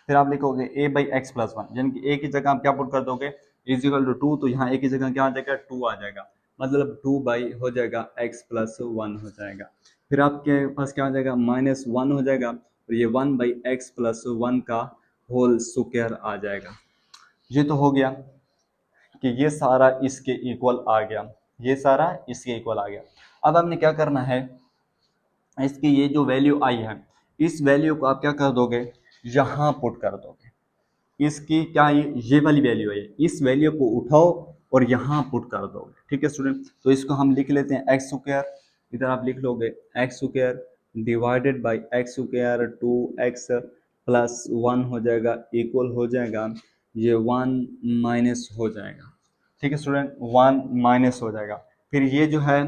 फिर आप लिखोगे a/x + 1, यानी कि a की जगह आप क्या पुट कर दोगे, इक्वल टू 2, तो यहाँ a की जगह क्या आ जाएगा, 2 आ जाएगा। मतलब 2 बाई हो जाएगा x + 1 हो जाएगा। फिर आपके पास क्या आ जाएगा, -1 हो जाएगा और ये 1/x + 1 का होल स्क्वायर आ जाएगा। ये तो हो गया कि ये सारा इसके इक्वल आ गया, ये सारा इसके इक्वल आ गया। अब हमने क्या करना है, इसकी ये जो वैल्यू आई है, इस वैल्यू को आप क्या कर दोगे, यहाँ पुट कर दोगे। इसकी क्या ये वाली वैल्यू है, इस वैल्यू को उठाओ और यहाँ पुट कर दोगे। ठीक है स्टूडेंट, तो इसको हम लिख लेते हैं एक्स स्क्वायर, इधर आप लिख लोगे x square divided by x square 2x + 1 हो जाएगा, इक्वल हो जाएगा ये 1 माइनस हो जाएगा। ठीक है स्टूडेंट, 1 माइनस हो जाएगा। फिर ये जो है,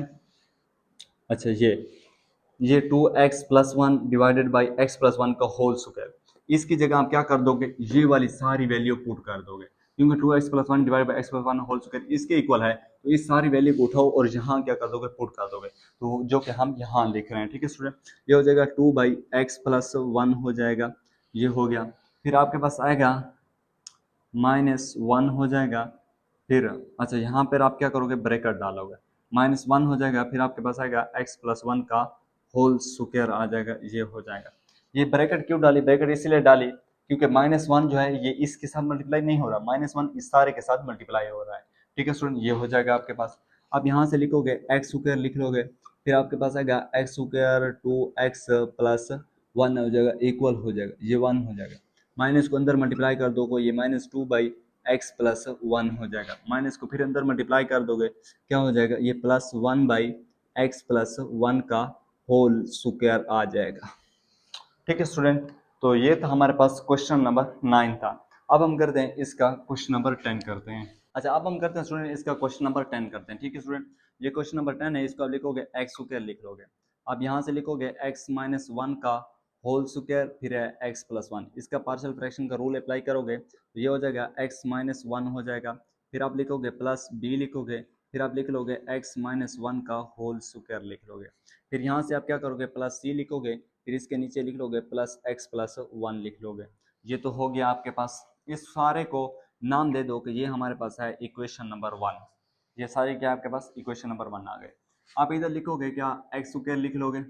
अच्छा ये 2x + 1 डिवाइडेड बाई x + 1 का होल स्क्वायर, इसकी जगह आप क्या कर दोगे, ये वाली सारी वैल्यू पुट कर दोगे, क्योंकि 2x + 1 divided by x + 1 whole square इसके इक्वल है। तो इस सारी वैल्यू को उठाओ और यहाँ क्या कर दोगे, पुट कर दोगे, तो जो कि हम यहाँ लिख रहे हैं। ठीक है स्टूडेंट, ये हो जाएगा 2/x + 1 हो जाएगा, ये हो गया। फिर आपके पास आएगा -1 हो जाएगा। फिर अच्छा यहाँ पर आप क्या करोगे, ब्रैकेट डालोगे, -1 हो जाएगा। फिर आपके पास आएगा x + 1 का होल स्क्वायर आ जाएगा, ये हो जाएगा। ये ब्रैकेट क्यों डाली, ब्रैकेट इसीलिए डाली क्योंकि -1 जो है ये इसके साथ मल्टीप्लाई नहीं हो रहा, -1 इस सारे के साथ मल्टीप्लाई हो रहा है। ठीक है स्टूडेंट, ये हो जाएगा आपके पास। अब यहाँ से लिखोगे एक्स स्क्वायर लिख लोगे, फिर आपके पास आएगा एक्स स्क्वायर 2x + 1 हो जाएगा, इक्वल हो जाएगा, ये 1 हो जाएगा। माइनस को अंदर मल्टीप्लाई कर दोगे, ये -2/x + 1 हो जाएगा। माइनस को फिर अंदर मल्टीप्लाई कर दोगे, क्या हो जाएगा, ये +1/x + 1 का होल स्क्वायर आ जाएगा। ठीक है स्टूडेंट, तो ये था हमारे पास क्वेश्चन नंबर 9 था। अब हम करते हैं इसका क्वेश्चन नंबर 10 करते हैं। अच्छा, अब हम करते हैं स्टूडेंट इसका क्वेश्चन नंबर 10 करते हैं। ठीक है स्टूडेंट, ये क्वेश्चन नंबर 10 है, इसको आप लिखोगे एक्स स्क्वायर लिख लोगे। अब यहाँ से लिखोगे x - 1 का होल स्क्वायर, फिर है x + 1, इसका पार्शियल फ्रैक्शन का रूल अप्लाई करोगे तो ये हो जाएगा x - 1 हो जाएगा। फिर आप लिखोगे प्लस b लिखोगे, फिर आप लिख लोगे x - 1 का होल स्क्वायर लिख लोगे। फिर यहाँ से आप क्या करोगे, प्लस c लिखोगे, फिर इसके नीचे लिख लोगे प्लस x + 1 लिख लोगे। ये तो हो गया आपके पास। इस सारे को नाम दे दो कि ये हमारे पास है इक्वेशन नंबर 1। ये सारे क्या आपके पास इक्वेशन नंबर 1 आ गए। आप इधर लिखोगे क्या, एक्स स्क्वायर लिख लोगे।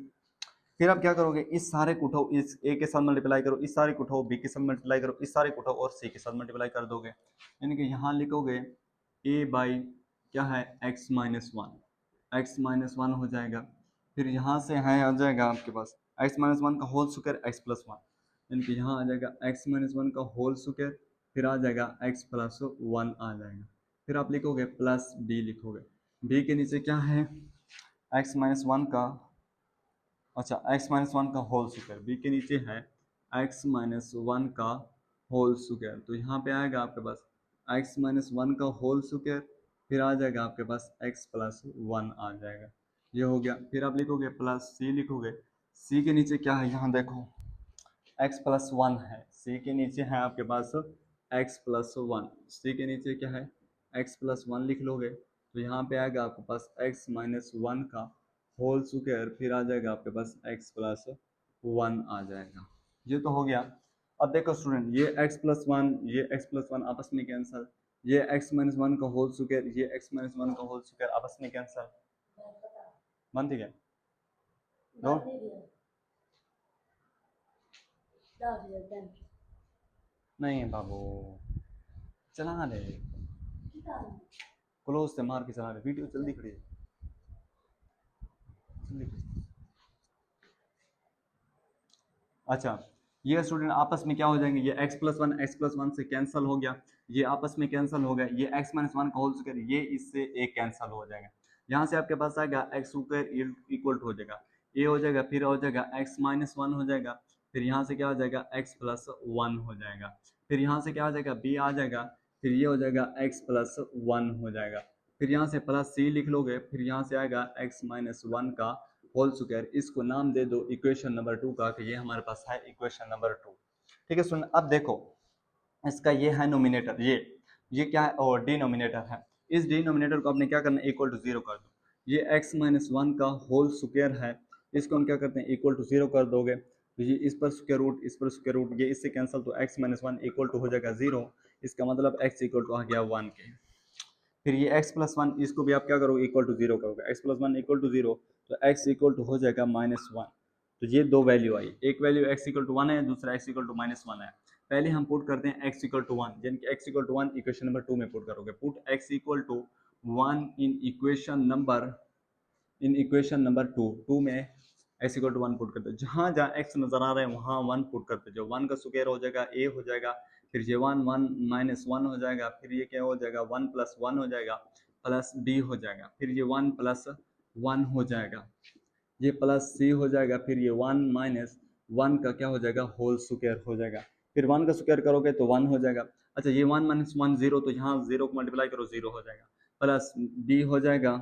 फिर आप क्या करोगे, इस सारे को उठाओ, इस ए के साथ मल्टीप्लाई करो, इस सारे को उठाओ, बी के साथ मल्टीप्लाई करो, इस सारे को उठाओ और सी के साथ मल्टीप्लाई कर दोगे। यानी कि यहाँ लिखोगे ए बाई क्या है x - 1, x - 1 हो जाएगा। फिर यहाँ से है आ जाएगा आपके पास x - 1 का होल स्क्वायर x + 1, यानी कि यहाँ आ जाएगा x - 1 का होल स्क्वायर, फिर आ जाएगा x + 1 आ जाएगा। फिर आप लिखोगे प्लस b लिखोगे, b के नीचे क्या है x - 1 का, अच्छा x - 1 का होल स्क्वायर, b के नीचे है x - 1 का होल स्क्वायर, तो यहाँ पे आएगा आपके पास x माइनस वन का होल स्क्वायर, फिर आ जाएगा आपके पास x प्लस वन आ जाएगा, ये हो गया। फिर आप लिखोगे प्लस c, लिखोगे c के नीचे क्या है, यहाँ देखो x प्लस वन है, c के नीचे है आपके पास x प्लस वन, c के नीचे क्या है x प्लस वन लिख लोगे, तो यहाँ पे आएगा आपके पास x माइनस वन का होल स्क्वायर, फिर आ जाएगा आपके पास x प्लस वन आ जाएगा, ये तो हो गया। अब देखो स्टूडेंट, ये x प्लस वन, ये x प्लस वन आपस में कैंसल, ये x माइनस वन का होल स्क्वायर, ये x माइनस वन का होल स्क्वायर आपस में कैंसल, बनती है नो? नहीं बाबू, चला ले, क्लोज से मार के चला ले, वीडियो जल्दी खड़ी है, जल्दी खड़ी। अच्छा, ये स्टूडेंट आपस में क्या हो जाएंगे, ये x प्लस वन से कैंसिल हो गया, ये आपस में कैंसिल हो गया, ये x माइनस वन का होल स्क्वायर, ये इससे एक कैंसिल हो जाएगा, यहाँ से आपके पास आएगा x स्क्वायर इक्वल हो जाएगा a हो जाएगा, फिर हो जाएगा x माइनस वन हो जाएगा, फिर यहाँ से क्या हो जाएगा x प्लस वन हो जाएगा, फिर यहाँ से क्या हो जाएगा b आ जाएगा, फिर ये हो जाएगा x प्लस वन हो जाएगा, फिर यहाँ से प्लस c लिख लोगे, फिर यहाँ से आएगा x माइनस वन का होल स्क्वायर, इसको नाम दे दो इक्वेशन नंबर 2 का, कि ये हमारे पास है इक्वेशन नंबर 2। ठीक है सुन, अब देखो इसका ये है नोमिनेटर, ये क्या है, और डिनोमिनेटर है, इस डिनोमिनेटर को आपने क्या करना है, इक्वल टू जीरो कर दो, ये x माइनस वन का होल स्क्वायर है, इसको हम क्या करते हैं, इक्वल टू जीरो कर दोगे, तो ये इस पर स्क्वायर रूट, इस पर स्क्वायर रूट, ये इससे कैंसिल, तो x minus one equal to हो जाएगा जीरो, इसका मतलब x इक्वल टू आ गया वन के। फिर ये x प्लस वन, इसको भी आप क्या करोगे, इक्वल टू जीरो करोगे, x plus one equal to zero, तो x इक्वल टू हो जाएगा माइनस वन, तो ये दो वैल्यू आई, एक value x equal to one है, दूसरा x equal to minus one है। पहले हम पुट करते हैं x इक्वल टू वन, यानी कि x equal to one equation number 2 में पुट करोगे, put x equal to one in equation number 2 में x equal to one put करते, जहाँ जहाँ x नजर आ रहा है वहाँ वन पुट करते, जो वन का स्क्वायर हो जाएगा a हो जाएगा, फिर ये वन वन माइनस वन हो जाएगा, फिर ये क्या हो जाएगा, वन प्लस वन हो जाएगा, प्लस b हो जाएगा, फिर ये वन प्लस वन हो जाएगा, ये प्लस c हो जाएगा, फिर ये वन माइनस वन का क्या हो जाएगा, होल स्क्वायर हो जाएगा, फिर वन का स्क्वायर करोगे तो वन हो जाएगा। अच्छा, ये वन माइनस वन जीरो, तो यहाँ जीरो को मल्टीप्लाई करो, जीरो हो जाएगा, प्लस b हो जाएगा।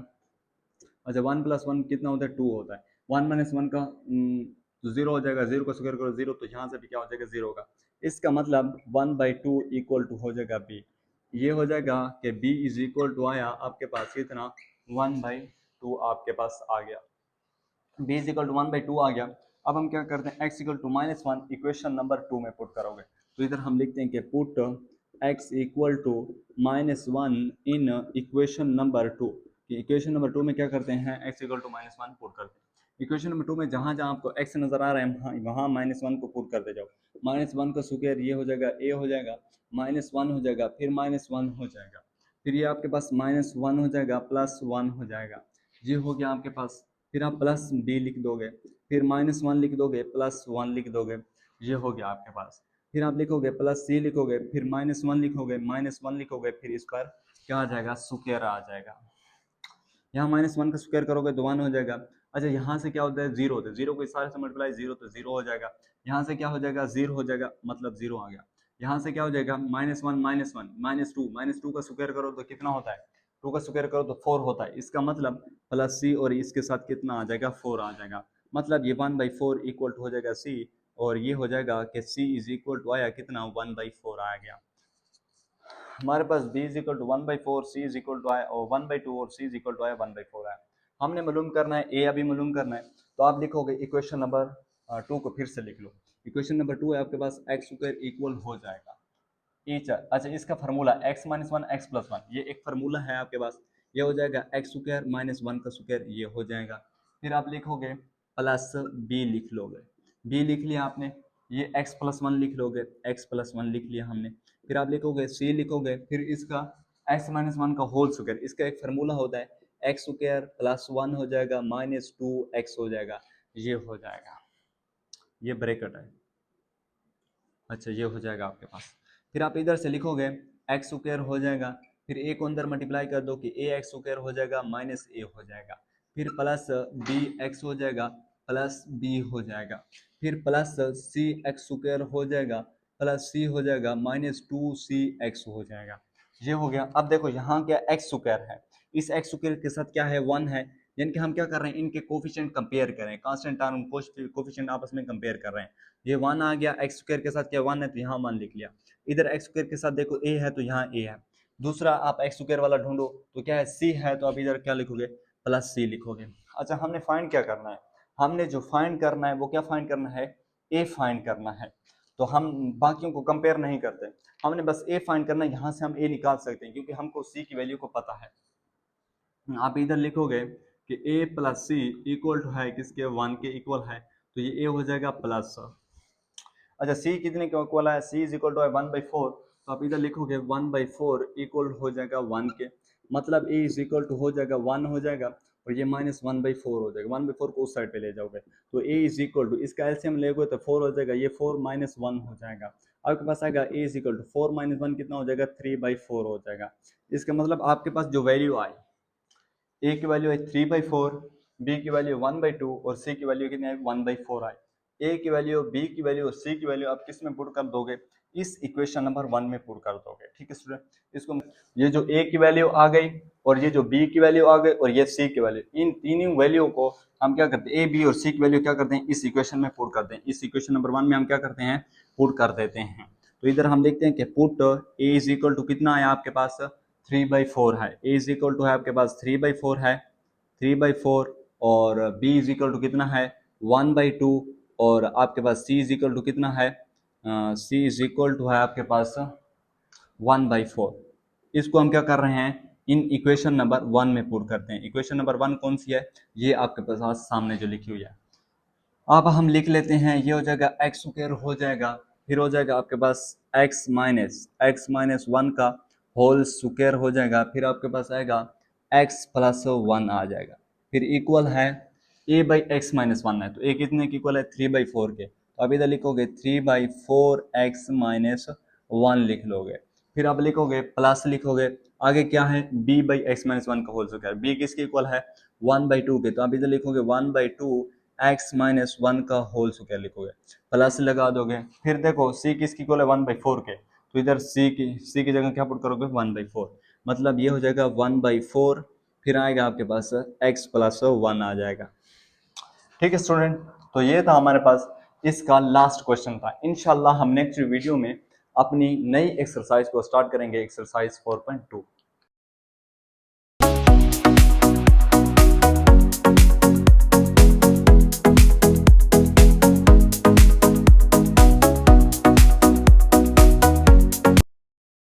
अच्छा, वन प्लस वन कितना होता है, टू होता है, वन माइनस वन का तो जीरो हो जाएगा, जीरो का स्क्वायर करो जीरो, तो यहाँ से भी क्या हो जाएगा, जीरो का, इसका मतलब one by two equal to हो जाएगा b, ये हो जाएगा कि b इज इक्वल टू आया आपके पास कितना, वन बाई टू आपके पास आ गया, b is equal to one by two आ गया। अब हम क्या करते हैं, x equal to minus one equation number 2 में पुट करोगे, तो इधर हम लिखते हैं कि put x equal to minus one in equation number 2, equation number 2 में क्या करते हैं, x equal to minus one put करते हैं, इक्वेशन नंबर 2 में जहाँ जहाँ आपको x नजर आ रहा है वहाँ माइनस वन को पुट करते जाओ, माइनस वन का स्क्वायर ये हो जाएगा, a हो जाएगा, माइनस वन हो जाएगा, फिर माइनस वन हो जाएगा, फिर ये आपके पास माइनस वन हो जाएगा, प्लस वन हो जाएगा, ये हो गया आपके पास, फिर आप प्लस b लिख दोगे, फिर माइनस वन लिख दोगे, प्लस वन लिख दोगे, ये हो गया आपके पास, फिर आप लिखोगे प्लस c लिखोगे, फिर माइनस वन लिखोगे, माइनस वन लिखोगे, फिर इस पर क्या आ जाएगा, स्क्वायर आ जाएगा, यहाँ माइनस वन का स्क्वायर करोगे तो वन हो जाएगा। अच्छा, यहाँ से क्या होता है, जीरो होता है, जीरो को इस सारे से मल्टीप्लाई, जीरो तो जीरो हो जाएगा, यहाँ से क्या हो जाएगा, जीरो हो जाएगा, मतलब जीरो आ गया, यहाँ से क्या हो जाएगा, माइनस वन माइनस टू का स्क्वायर करो तो कितना होता है, टू का स्क्वायर करो तो फोर होता है, इसका मतलब प्लस सी और इसके साथ कितना आ जाएगा, फोर आ जाएगा, मतलब ये one by four equal to हो जाएगा सी, और ये हो जाएगा कि सी इज इक्वल टू आया कितना, वन बाई फोर आ गया हमारे पास, b is equal to one by four, C is equal to आया और वन बाई टू, और c इज इक्वल टू आया वन बाई फोर आया, हमने मालूम करना है a अभी मालूम करना है, तो आप लिखोगे इक्वेशन नंबर 2 को फिर से लिख लो, इक्वेशन नंबर 2 है आपके पास, x स्क्वायर इक्वल हो जाएगा each, अच्छा इसका formula x minus one x plus one, ये एक फार्मूला है आपके पास, ये हो जाएगा x स्क्वायर माइनस वन का स्क्वायर, ये हो जाएगा, फिर आप लिखोगे प्लस b लिख लोगे, b लिख लिया आपने, ये x प्लस वन लिख लोगे, x प्लस वन लिख लिया हमने, फिर आप लिखोगे c लिखोगे, फिर इसका x माइनस वन का होल स्क्वायर, इसका एक फार्मूला होता है x स्क्वायर प्लस वन हो जाएगा माइनस टू एक्स हो जाएगा, ये हो जाएगा, ये ब्रैकेट है, अच्छा ये हो जाएगा आपके पास, फिर आप इधर से लिखोगे एक्स स्क्वायर हो जाएगा, फिर ए को अंदर मल्टीप्लाई कर दो कि ए एक्स स्क्वायर हो जाएगा माइनस ए हो जाएगा, फिर प्लस बी एक्स हो जाएगा प्लस बी हो जाएगा, फिर प्लस सी एक्स स्क्वायर हो जाएगा, प्लस सी हो जाएगा माइनस 2cx हो जाएगा। ये हो गया। अब देखो यहाँ क्या एक्स स्क्वायर है, इस एक्स स्क्वायर के साथ क्या है 1 है, यानी कि हम क्या कर रहे हैं इनके कोफिशिएंट कंपेयर कर रहे हैं, कांस्टेंट टर्म कोफिशिएंट आपस में कंपेयर कर रहे हैं। ये 1 आ गया, एक्स स्क्वायर के साथ क्या 1 है तो यहाँ 1 लिख लिया। इधर एक्स स्क्वायर के साथ देखो a है तो यहाँ a है। दूसरा आप एक्स स्क्वायर वाला ढूंढो तो क्या है c है, तो आप इधर क्या लिखोगे प्लस c लिखोगे। अच्छा हमने फाइंड क्या करना है, हमने जो फाइंड करना है वो क्या फाइंड करना है, a फाइंड करना है। तो हम बाकियों को कंपेयर नहीं करते, हमने बस a फाइंड करना है, यहाँ से हम a निकाल सकते हैं क्योंकि हमको c की वैल्यू को पता है। आप इधर लिखोगे कि a plus C equal to है किसके 1 के इक्वल है, तो ये a हो जाएगा प्लस। अच्छा c कितने के इक्वल है, c इज इक्वल टू है 1/4, तो आप इधर लिखोगे 1/4 इक्वल हो जाएगा 1 के, मतलब a इज इक्वल टू हो जाएगा 1 हो जाएगा और ये माइनस 1/4 हो जाएगा। 1/4 को उस साइड पे ले जाओगे तो a इज इक्वल टू, इसका एलसीएम लेगो तो 4 हो जाएगा, ये 4 माइनस 1 हो जाएगा। आपके पास आएगा a is equal to 4 minus 1 कितना हो जाएगा 3/4 हो जाएगा। इसका मतलब आपके पास जो वैल्यू आई, a की वैल्यू है 3/4, b की वैल्यू 1/2 और c की वैल्यू कितनी है 1/4 आई। a की वैल्यू, b की वैल्यू और c की वैल्यू आप किस में पुट कर दोगे, इस इक्वेशन नंबर 1 में पुट कर दोगे। ठीक है स्टूडेंट, इसको ये जो a की वैल्यू आ गई और ये जो b की वैल्यू आ गई और ये c की वैल्यू, इन तीनों वैल्यू को हम क्या करते हैं, a b और c की वैल्यू क्या करते हैं इस इक्वेशन में पुट करते हैं। इस इक्वेशन नंबर 1 में हम क्या करते हैं पुट कर देते हैं। तो इधर हम देखते हैं कि put a is equal to कितना है आपके पास 3/4 है, a इज इक्वल टू है आपके पास 3/4 है, 3/4 और b इज इक्वल टू कितना है 1/2 और आपके पास c इज इक्वल टू कितना है, c इज इक्वल टू है आपके पास 1/4। इसको हम क्या कर रहे हैं इन इक्वेशन नंबर 1 में पुट करते हैं। इक्वेशन नंबर 1 कौन सी है, ये आपके पास सामने जो लिखी हुई है। अब हम लिख लेते हैं, ये हो जाएगा एक्स स्क्वायर हो जाएगा, फिर हो जाएगा आपके पास x माइनस 1 का होल स्क्वायर हो जाएगा, फिर आपके पास आएगा x प्लस 1 आ जाएगा, फिर इक्वल है a बाई एक्स माइनस 1 है तो a कितने के इक्वल है 3/4 के, तो अब इधर लिखोगे 3/4 x माइनस 1 लिख लोगे, फिर आप लिखोगे प्लस लिखोगे, आगे क्या है b बाई एक्स माइनस 1 का होल स्क्वायर, b किसके इक्वल है 1/2 के, तो आप इधर लिखोगे 1/2 x माइनस 1 का होल स्क्वायर लिखोगे, प्लस लगा दोगे, फिर देखो c किसकी इक्वल है 1/4 के, तो इधर c की जगह क्या पुट करोगे 1/4, मतलब ये हो जाएगा 1/4, फिर आएगा आपके पास x प्लस 1 आ जाएगा। ठीक है स्टूडेंट, तो ये था हमारे पास इसका लास्ट क्वेश्चन था। इंशाल्लाह हम नेक्स्ट वीडियो में अपनी नई एक्सरसाइज को स्टार्ट करेंगे, एक्सरसाइज 4.2।